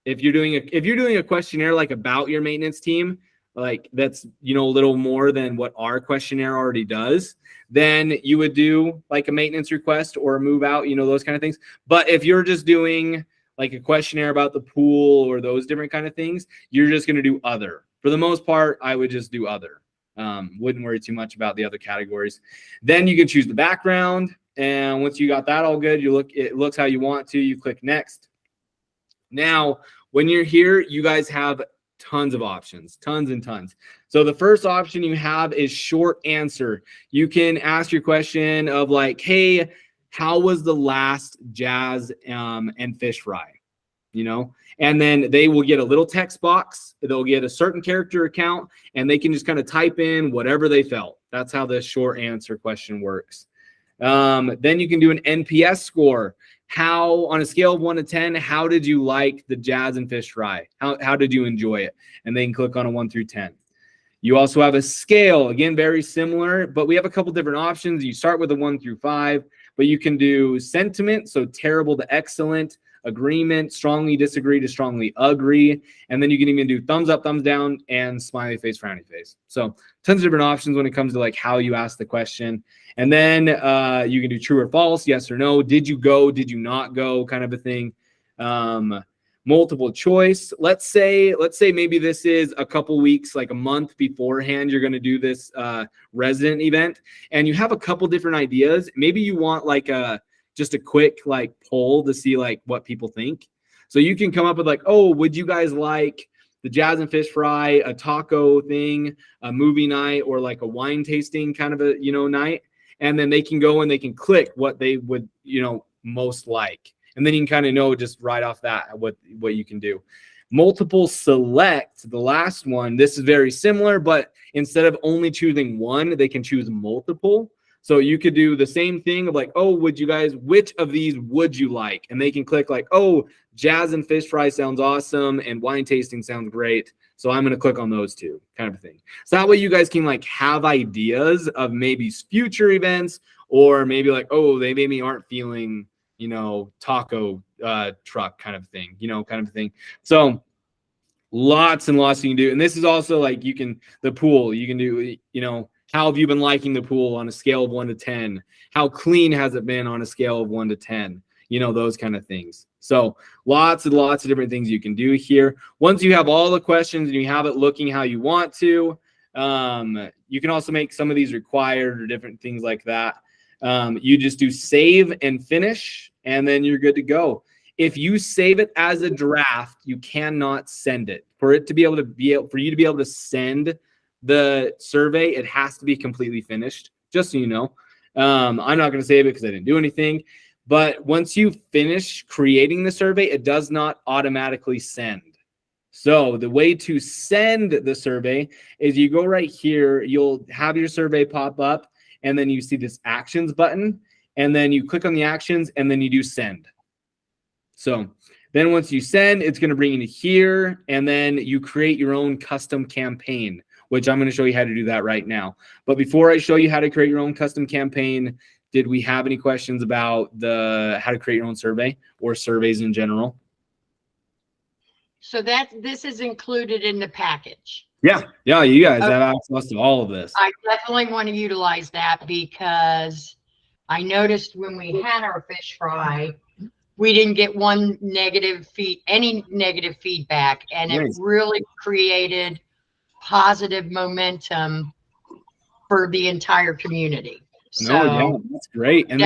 if you're doing a questionnaire like about your maintenance team, like that's, you know, a little more than what our questionnaire already does, then you would do like a maintenance request or a move out, you know, those kind of things. But if you're just doing like a questionnaire about the pool or those different kind of things, you're just going to do other. For the most part, I would just do other. Wouldn't worry too much about the other categories. Then you can choose the background. And once you got that all good, it looks how you want to, you click next. Now, when you're here, you guys have tons of options, tons and tons. So the first option you have is short answer. You can ask your question of like, hey, how was the last jazz and fish fry? You know, and then they will get a little text box. They'll get a certain character account, and they can just kind of type in whatever they felt. That's how the short answer question works. Then you can do an NPS score. How, on a scale of 1 to 10, how did you like the jazz and fish fry? How did you enjoy it? And they can click on a 1 through 10. You also have a scale, again, very similar, but we have a couple different options. You start with a 1 through 5, but you can do sentiment, so terrible to excellent, agreement, strongly disagree to strongly agree, and then you can even do thumbs up, thumbs down, and smiley face, frowny face. So tons of different options when it comes to like how you ask the question. And then you can do true or false, yes or no, did you go, did you not go, kind of a thing. Multiple choice. Let's say maybe this is a couple weeks, like a month beforehand, you're going to do this resident event, and you have a couple different ideas. Maybe you want like just a quick like poll to see like what people think. So you can come up with like, oh, would you guys like the jazz and fish fry, a taco thing, a movie night, or like a wine tasting kind of a, you know, night? And then they can go and they can click what they would, you know, most like. And then you can kind of know just right off that what you can do. Multiple select, the last one, this is very similar, but instead of only choosing one, they can choose multiple. So you could do the same thing of like, oh, would you guys, which of these would you like? And they can click like, oh, jazz and fish fry sounds awesome and wine tasting sounds great. So I'm going to click on those two, kind of thing. So that way you guys can like have ideas of maybe future events, or maybe like, oh, they maybe aren't feeling, you know, taco truck kind of thing, you know, kind of thing. So lots and lots you can do. And this is also like, you can, the pool, you can do, you know, how have you been liking the pool on a scale of 1 to 10? How clean has it been on a scale of 1 to 10? You know, those kind of things. So lots and lots of different things you can do here. Once you have all the questions and you have it looking how you want to, you can also make some of these required or different things like that. You just do save and finish, and then you're good to go. If you save it as a draft, you cannot send it. For you to be able to send the survey, it has to be completely finished, just so you know. I'm not going to save it because I didn't do anything. But once you finish creating the survey, it does not automatically send. So the way to send the survey is you go right here, you'll have your survey pop up, and then you see this actions button, and then you click on the actions, and then you do send. So then once you send, it's going to bring you to here, and then you create your own custom campaign, which I'm going to show you how to do that right now. But before I show you how to create your own custom campaign, did we have any questions about how to create your own survey or surveys in general? So this is included in the package. Yeah, you guys have access to all of this. I definitely want to utilize that because I noticed when we had our fish fry, we didn't get any negative feedback, and it really created positive momentum for the entire community. So that's great. And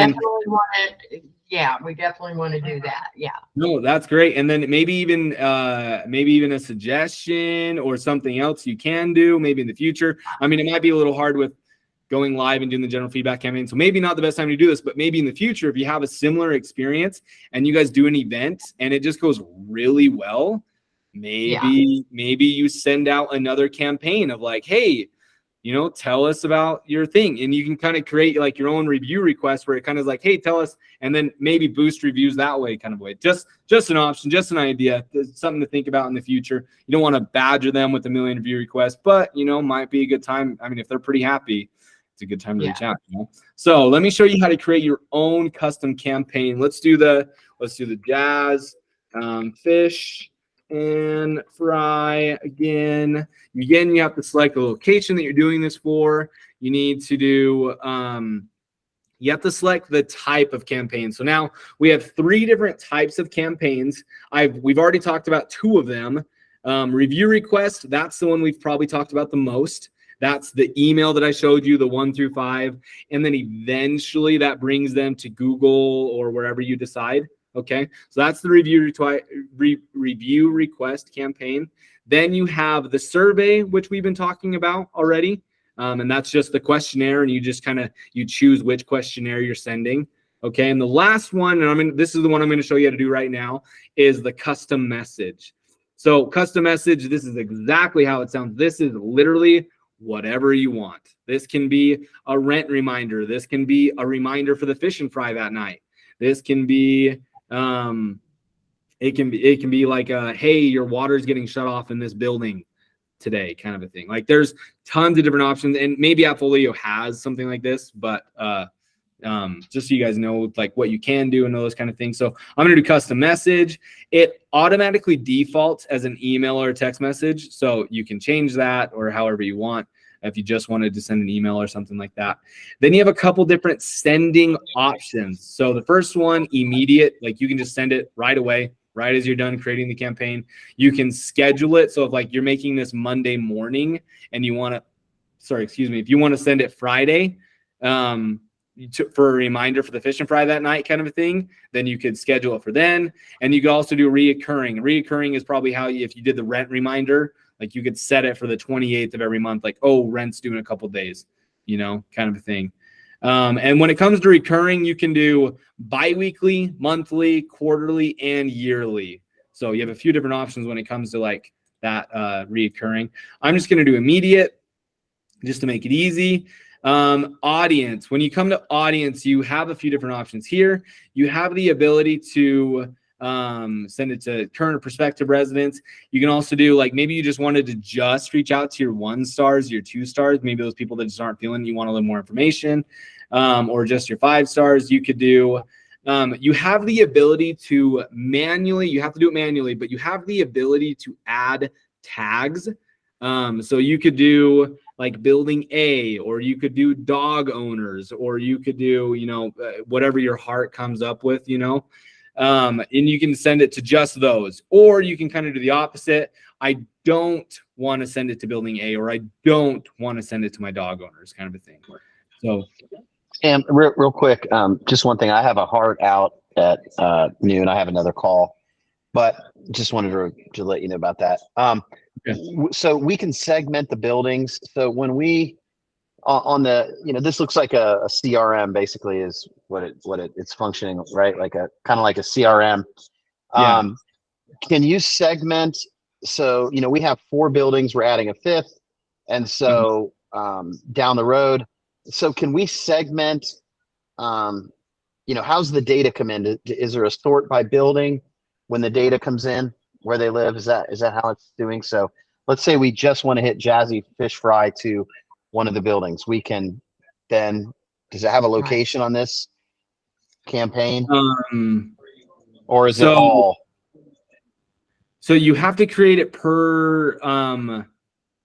we definitely want to do that. Yeah. No, that's great. And then maybe even a suggestion or something else you can do maybe in the future. I mean, it might be a little hard with going live and doing the general feedback campaign. So maybe not the best time to do this, but maybe in the future, if you have a similar experience and you guys do an event and it just goes really well, maybe you send out another campaign of like, hey, you know, tell us about your thing. And you can kind of create like your own review request where it kind of is like, hey, tell us, and then maybe boost reviews that way, kind of way. Just an option, just an idea, something to think about in the future. You don't want to badger them with a million review requests, but, you know, might be a good time. I mean, if they're pretty happy, it's a good time to reach out, you know? So let me show you how to create your own custom campaign. Let's do the jazz, fish, and fry again. Again, you have to select the location that you're doing this for. You need to do, you have to select the type of campaign. So now we have 3 different types of campaigns. We've already talked about 2 of them. Review request, that's the one we've probably talked about the most. That's the email that I showed you, the 1 through 5. And then eventually that brings them to Google or wherever you decide. Okay, so that's the review request campaign. Then you have the survey, which we've been talking about already. And that's just the questionnaire, and you just you choose which questionnaire you're sending. Okay, and the last one, and this is the one I'm going to show you how to do right now, is the custom message. So custom message, this is exactly how it sounds. This is literally whatever you want. This can be a rent reminder. This can be a reminder for the fish and fry that night. This can be it can be like hey, your water's getting shut off in this building today, kind of a thing. Like there's tons of different options, and maybe Appfolio has something like this, but just so you guys know like what you can do and all those kind of things. So I'm going to do custom message. It automatically defaults as an email or a text message, so you can change that or however you want if you just wanted to send an email or something like that. Then you have a couple different sending options. So the first one, immediate, like you can just send it right away, right as you're done creating the campaign. You can schedule it. So if like you're making this Monday morning and you want to, if you want to send it Friday for a reminder for the fish and fry that night kind of a thing, then you could schedule it for then. And you could also do reoccurring. Reoccurring is probably how if you did the rent reminder, like you could set it for the 28th of every month, like, oh, rent's due in a couple days, kind of a thing. And when it comes to recurring, you can do bi-weekly, monthly, quarterly, and yearly. So you have a few different options when it comes to like that reoccurring. I'm just going to do immediate just to make it easy. Audience, when you come to audience, you have a few different options here. You have the ability to send it to current or prospective residents. You can also do like maybe you just wanted to just reach out to your 1 stars, your 2 stars, maybe those people that just aren't feeling you want a little more information, or just your 5 stars. You could do you have the ability to manually, you have to do it manually, but you have the ability to add tags. So you could do like building A, or you could do dog owners, or you could do whatever your heart comes up with, and you can send it to just those, or you can kind of do the opposite. I don't want to send it to building A, or I don't want to send it to my dog owners, kind of a thing. So, and real quick, just one thing. I have a heart out at noon. I have another call, but just wanted to let you know about that. So we can segment the buildings. So when we on the, this looks like a CRM basically is what it's functioning, right? Like a kind of like a CRM. Can you segment? So, we have 4 buildings, we're adding a 5th. And so down the road, so can we segment, how's the data come in? Is there a sort by building when the data comes in where they live? Is that how it's doing? So let's say we just want to hit Jazzy Fish Fry to one of the buildings. We can then, does it have a location on this campaign? Or is it all? So you have to create it per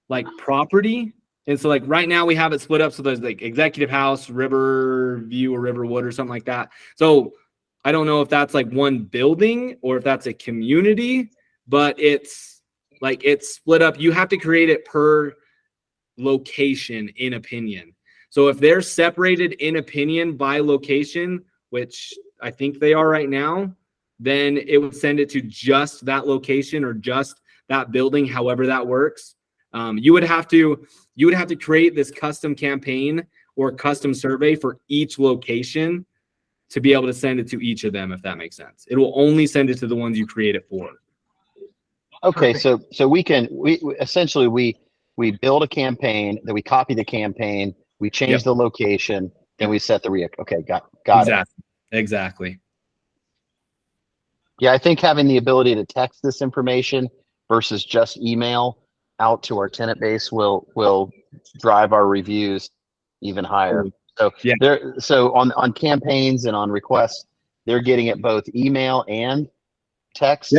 like property. And so like right now we have it split up. So there's like Executive House, River View, or Riverwood or something like that. So I don't know if that's like one building or if that's a community, but it's split up. You have to create it per location in Opinion. So if they're separated in Opinion by location, which I think they are right now, then it would send it to just that location or just that building, however that works. You would have to create this custom campaign or custom survey for each location to be able to send it to each of them, if that makes sense. It will only send it to the ones you create it for. Okay, so we essentially build a campaign, then we copy the campaign, we change the location, then we set the okay, got it. Exactly. Yeah, I think having the ability to text this information versus just email out to our tenant base will drive our reviews even higher. So so on campaigns and on requests, they're getting it both email and text.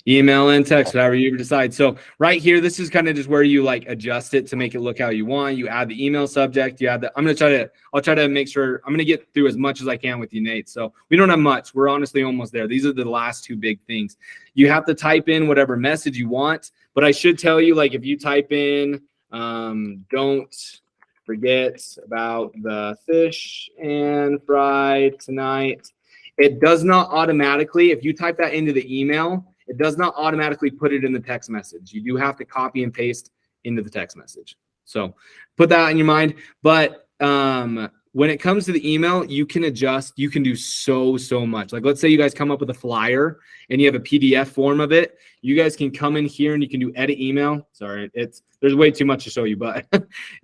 Email and text, whatever you decide. So right here, this is kind of just where you like adjust it to make it look how you want. You add the email subject, you add the, I'll try to make sure, I'm going to get through as much as I can with you, Nate. So we don't have much. We're honestly almost there. These are the last two big things. You have to type in whatever message you want, but I should tell you, like if you type in, don't forget about the fish and fry tonight, it does not automatically, if you type that into the email, it does not automatically put it in the text message. You do have to copy and paste into the text message. So put that in your mind. But when it comes to the email, you can adjust. You can do so much. Like let's say you guys come up with a flyer and you have a PDF form of it. You guys can come in here and you can do edit email. Sorry, there's way too much to show you, but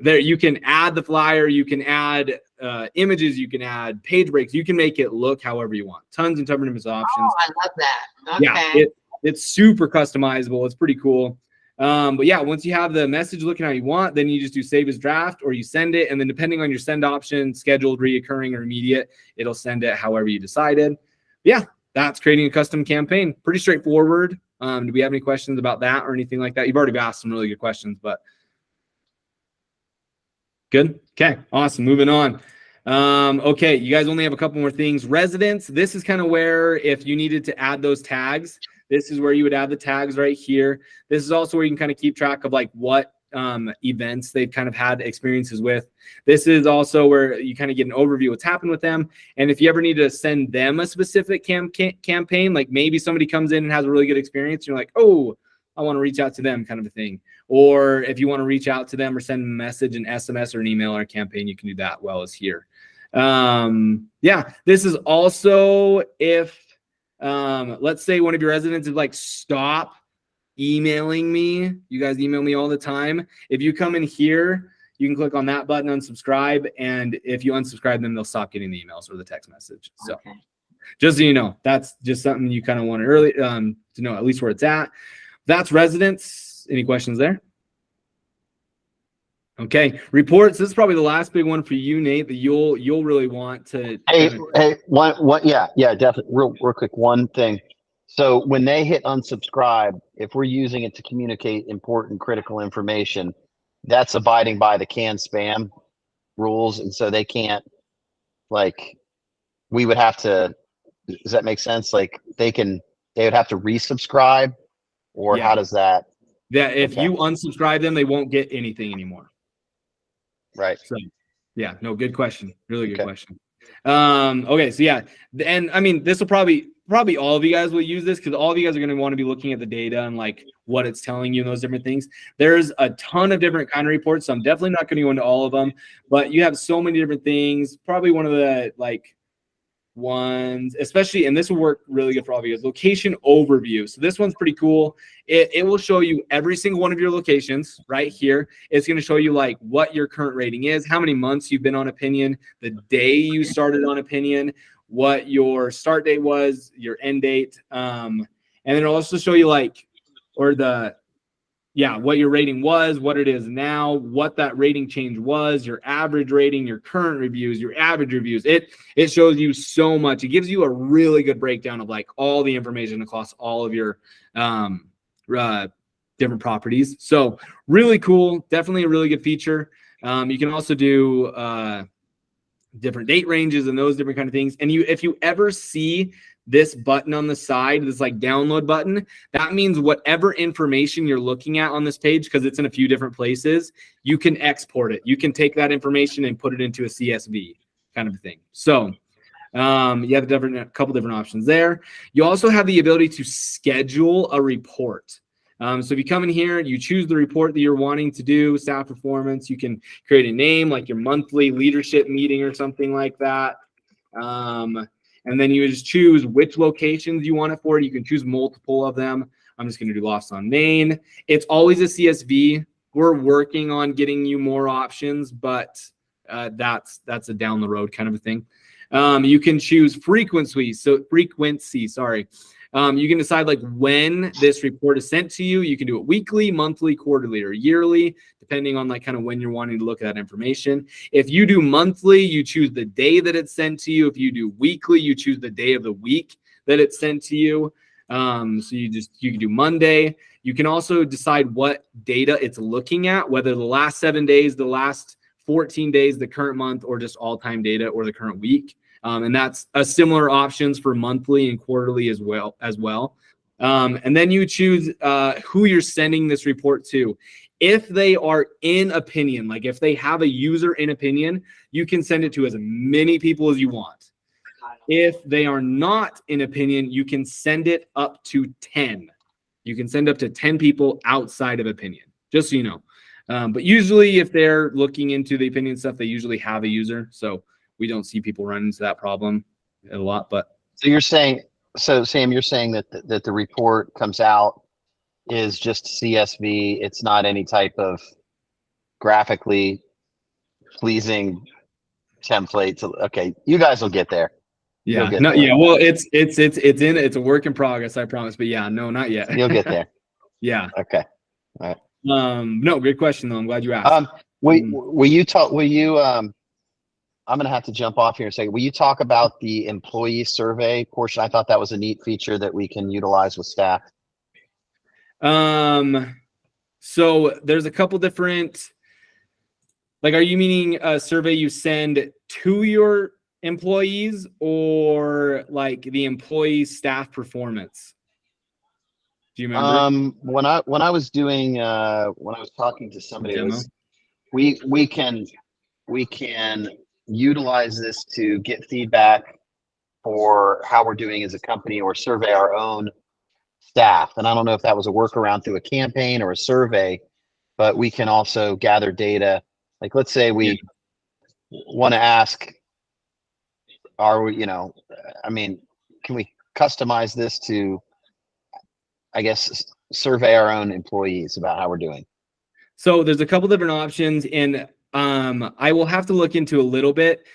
there you can add the flyer. You can add images. You can add page breaks. You can make it look however you want. Tons and tons of options. Oh, I love that. Okay. Yeah, it's super customizable. It's pretty cool. But yeah, once you have the message looking how you want, then you just do save as draft or you send it. And then depending on your send option, scheduled, reoccurring, or immediate, it'll send it however you decided. Yeah, that's creating a custom campaign. Pretty straightforward. Do we have any questions about that or anything like that? You've already asked some really good questions, but good. Okay, awesome. Moving on. Okay, you guys only have a couple more things. Residents, this is kind of where if you needed to add those tags, this is where you would add the tags right here. This is also where you can kind of keep track of like what events they've kind of had experiences with. This is also where you kind of get an overview of what's happened with them. And if you ever need to send them a specific campaign, like maybe somebody comes in and has a really good experience, you're like, oh, I want to reach out to them kind of a thing. Or if you want to reach out to them or send a message, an SMS or an email or a campaign, you can do that well as here. Yeah, this is also if let's say one of your residents is like, stop emailing me. You guys email me all the time. If you come in here, you can click on that button, unsubscribe. And if you unsubscribe them, they'll stop getting the emails or the text message. So just so you know, that's just something you kind of want to know at least where it's at. That's residents. Any questions there? Okay, reports. This is probably the last big one for you, Nate, that you'll really want to. Hey, yeah, definitely. Real quick, one thing. So when they hit unsubscribe, if we're using it to communicate important, critical information, that's abiding by the can spam rules, and so they can't. Like, we would have to. Does that make sense? Like, they would have to resubscribe, or how does that? Yeah, if you unsubscribe them, they won't get anything anymore. Right. So, yeah, no, good question. Really good question. Okay, so yeah, and I mean, this will probably all of you guys will use this because all of you guys are going to want to be looking at the data and like what it's telling you and those different things. There's a ton of different kind of reports, so I'm definitely not going to go into all of them, but you have so many different things. Probably one of the like ones, especially, and this will work really good for all of you guys, location overview. So this one's pretty cool. It will show you every single one of your locations right here. It's going to show you like what your current rating is, how many months you've been on Opinion, the day you started on Opinion, what your start date was, your end date, and then it'll also show you like, or the what your rating was, what it is now, what that rating change was, your average rating, your current reviews, your average reviews. It shows you so much. It gives you a really good breakdown of like all the information across all of your different properties. So really cool. Definitely a really good feature. You can also do different date ranges and those different kind of things. And if you ever see this button on the side, this like download button, that means whatever information you're looking at on this page, because it's in a few different places, you can export it. You can take that information and put it into a CSV kind of thing. So you have a couple different options there. You also have the ability to schedule a report. So if you come in here, you choose the report that you're wanting to do, staff performance, you can create a name like your monthly leadership meeting or something like that. And then you just choose which locations you want it for. You can choose multiple of them. I'm just going to do lost on Maine. It's always a CSV. We're working on getting you more options, but that's a down the road kind of a thing. You can choose frequency. You can decide like when this report is sent to you. You can do it weekly, monthly, quarterly, or yearly, depending on like kind of when you're wanting to look at that information. If you do monthly, you choose the day that it's sent to you. If you do weekly, you choose the day of the week that it's sent to you. So you can do Monday. You can also decide what data it's looking at, whether the last 7 days, the last 14 days, the current month, or just all-time data or the current week. And that's a similar options for monthly and quarterly as well. And then you choose who you're sending this report to. If they are in Opinion, like if they have a user in Opinion, you can send it to as many people as you want. If they are not in Opinion, you can send it up to 10. You can send up to 10 people outside of Opinion, just so you know. But usually if they're looking into the Opinion stuff, they usually have a user. So we don't see people run into that problem a lot. But so you're saying, so Sam, you're saying that that the report comes out is just CSV. It's not any type of graphically pleasing template. Okay, you guys will get there. yeah, no, there. yeah. Well, it's a work in progress, I promise. But yeah, no, not yet. You'll get there. Yeah. Okay. All right. No, great question though. I'm glad you asked. Will you talk? Will you? I'm gonna have to jump off here and say, will you talk about the employee survey portion? I thought that was a neat feature that we can utilize with staff. So there's a couple different. Like, are you meaning a survey you send to your employees or like the employee staff performance? Do you remember? When I was doing when I was talking to somebody, it was, we can utilize this to get feedback for how we're doing as a company or survey our own staff. And I don't know if that was a workaround through a campaign or a survey, but we can also gather data. Like, let's say we want to ask, are we, I mean, can we customize this to, I guess, survey our own employees about how we're doing? So there's a couple different options, and I will have to look into a little bit.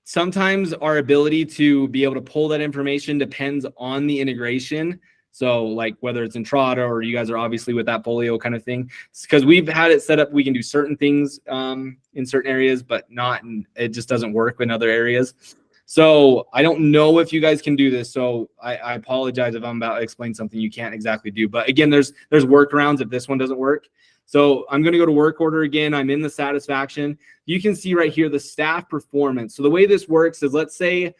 Sometimes our ability to be able to pull that information depends on the integration. So like whether it's Entrada or you guys are obviously with that Folio kind of thing, because we've had it set up, we can do certain things in certain areas, but not, it just doesn't work in other areas. So I don't know if you guys can do this. So I apologize if I'm about to explain something you can't exactly do. But again, there's workarounds if this one doesn't work. So I'm going to go to work order again. I'm in the satisfaction. You can see right here the staff performance. So the way this works is, let's say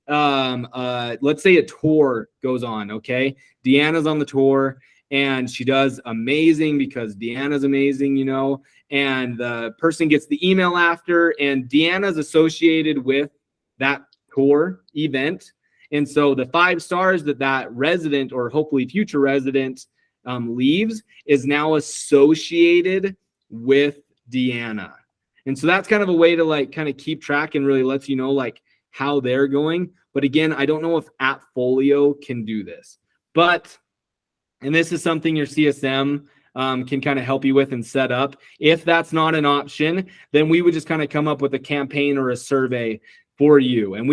a tour goes on. Okay, Deanna's on the tour and she does amazing because Deanna's amazing, and the person gets the email after, and Deanna's associated with that tour event. And so the 5 stars that resident, or hopefully future resident, leaves is now associated with Deanna. And so that's kind of a way to like kind of keep track and really lets you know like how they're going. But again, I don't know if Appfolio can do this, and this is something your CSM can kind of help you with and set up. If that's not an option, then we would just kind of come up with a campaign or a survey for you. And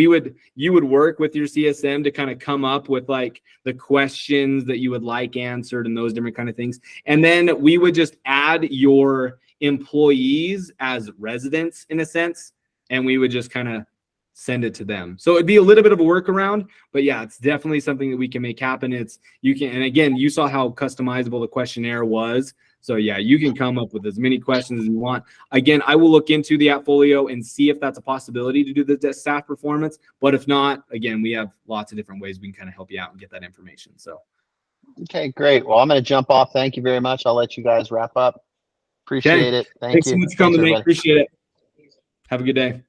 you would work with your CSM to kind of come up with like the questions that you would like answered and those different kind of things. And then we would just add your employees as residents in a sense, and we would just kind of send it to them. So it'd be a little bit of a workaround, but yeah, it's definitely something that we can make happen. And again, you saw how customizable the questionnaire was. So yeah, you can come up with as many questions as you want. Again, I will look into the Appfolio and see if that's a possibility to do the staff performance. But if not, again, we have lots of different ways we can kind of help you out and get that information. So. Okay, great. Well, I'm going to jump off. Thank you very much. I'll let you guys wrap up. Appreciate it. Thanks so much for coming, Nate. Appreciate it. Have a good day.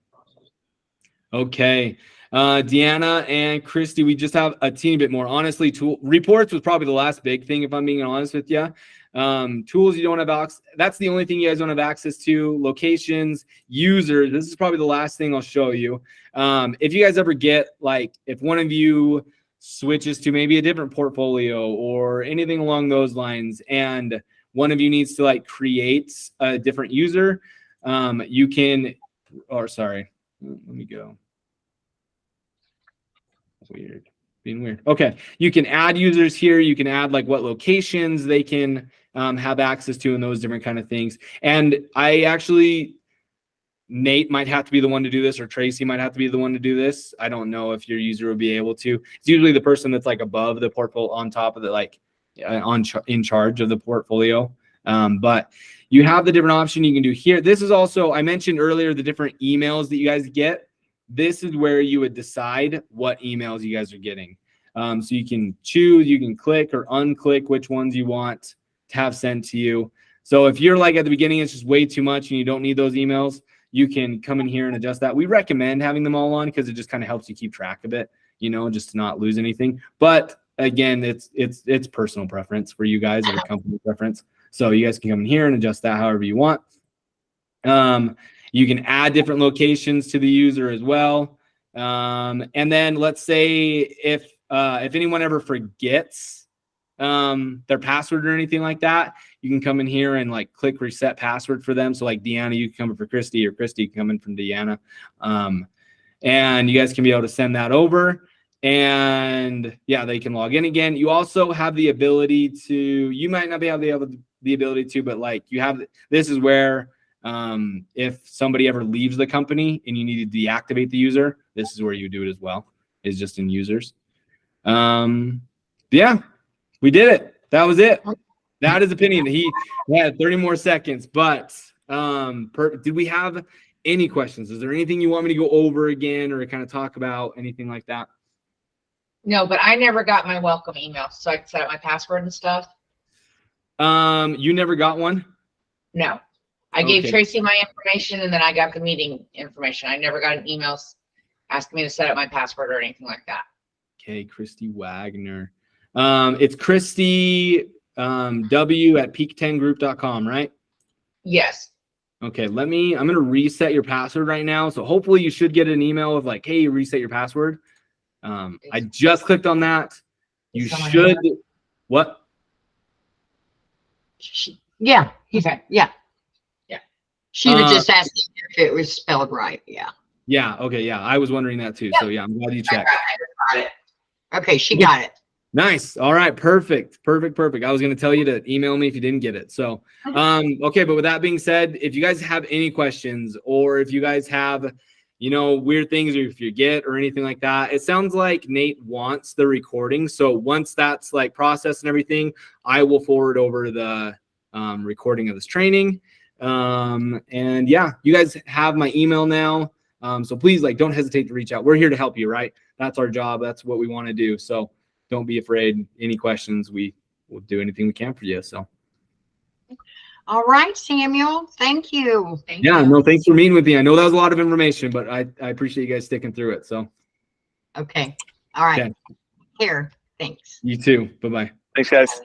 Okay. Deanna and Christy, we just have a teeny bit more. Honestly, reports was probably the last big thing, if I'm being honest with you. Tools you don't have access. That's the only thing you guys don't have access to. Locations, users. This is probably the last thing I'll show you. If you guys ever get, like, if one of you switches to maybe a different portfolio or anything along those lines, and one of you needs to like create a different user, you can, or sorry, let me go. Weird. Being weird. Okay. You can add users here. You can add like what locations they can have access to and those different kind of things. And I actually Nate might have to be the one to do this, or Tracy might have to be the one to do this. I don't know if your user will be able to. It's usually the person that's like above the portfolio, on top of the, like in charge of the portfolio. But you have the different option you can do here. This is also, I mentioned earlier, the different emails that you guys get. This is where you would decide what emails you guys are getting. So you can choose, you can click or unclick which ones you want to have sent to you. So if you're like at the beginning, it's just way too much and you don't need those emails, you can come in here and adjust that. We recommend having them all on because it just kind of helps you keep track of it, you know, just to not lose anything. But again, it's personal preference for you guys, or company preference. So you guys can come in here and adjust that however you want. You can add different locations to the user as well. And then let's say if anyone ever forgets their password or anything like that, you can come in here and like click reset password for them. So like Deanna, you can come in for Christy, or Christy can come in from Deanna. And you guys can be able to send that over, and yeah, they can log in again. You also have the ability to, you might not be able to the ability to, but like you have, this is where if somebody ever leaves the company and you need to deactivate the user, this is where you do it as well, is just in users. Yeah, we did it. That was it. That is Opinion. He had 30 more seconds, but did we have any questions? Is there anything you want me to go over again or kind of talk about, anything like that? No, but I never got my welcome email, so I can set up my password and stuff. You never got one? No. I gave Tracy my information, and then I got the meeting information. I never got an email asking me to set up my password or anything like that. Okay, Christy Wagner. It's Christy W at peak10group.com, right? Yes. Okay, I'm going to reset your password right now. So hopefully you should get an email of like, hey, reset your password. I just clicked on that. You should, what? Yeah, he said, yeah. Yeah. She was just asking if it was spelled right. Yeah. Yeah. Okay. Yeah. I was wondering that too. Yep. So yeah, I'm glad you checked. I got it. Okay. She got it. Nice. All right. Perfect. I was going to tell you to email me if you didn't get it. So, okay. But with that being said, if you guys have any questions, or if you guys have, you know, weird things, or if you get or anything like that, it sounds like Nate wants the recording. So once that's like processed and everything, I will forward over the recording of this training. And yeah, you guys have my email now. So please, like, don't hesitate to reach out. We're here to help you, right? That's our job. That's what we want to do. So don't be afraid. Any questions, we will do anything we can for you. So. All right, Samuel. Thank you. Thank you. No, thanks for meeting with me. I know that was a lot of information, but I appreciate you guys sticking through it. So. Okay. All right. Okay. Here. Thanks. You too. Bye-bye. Thanks, guys.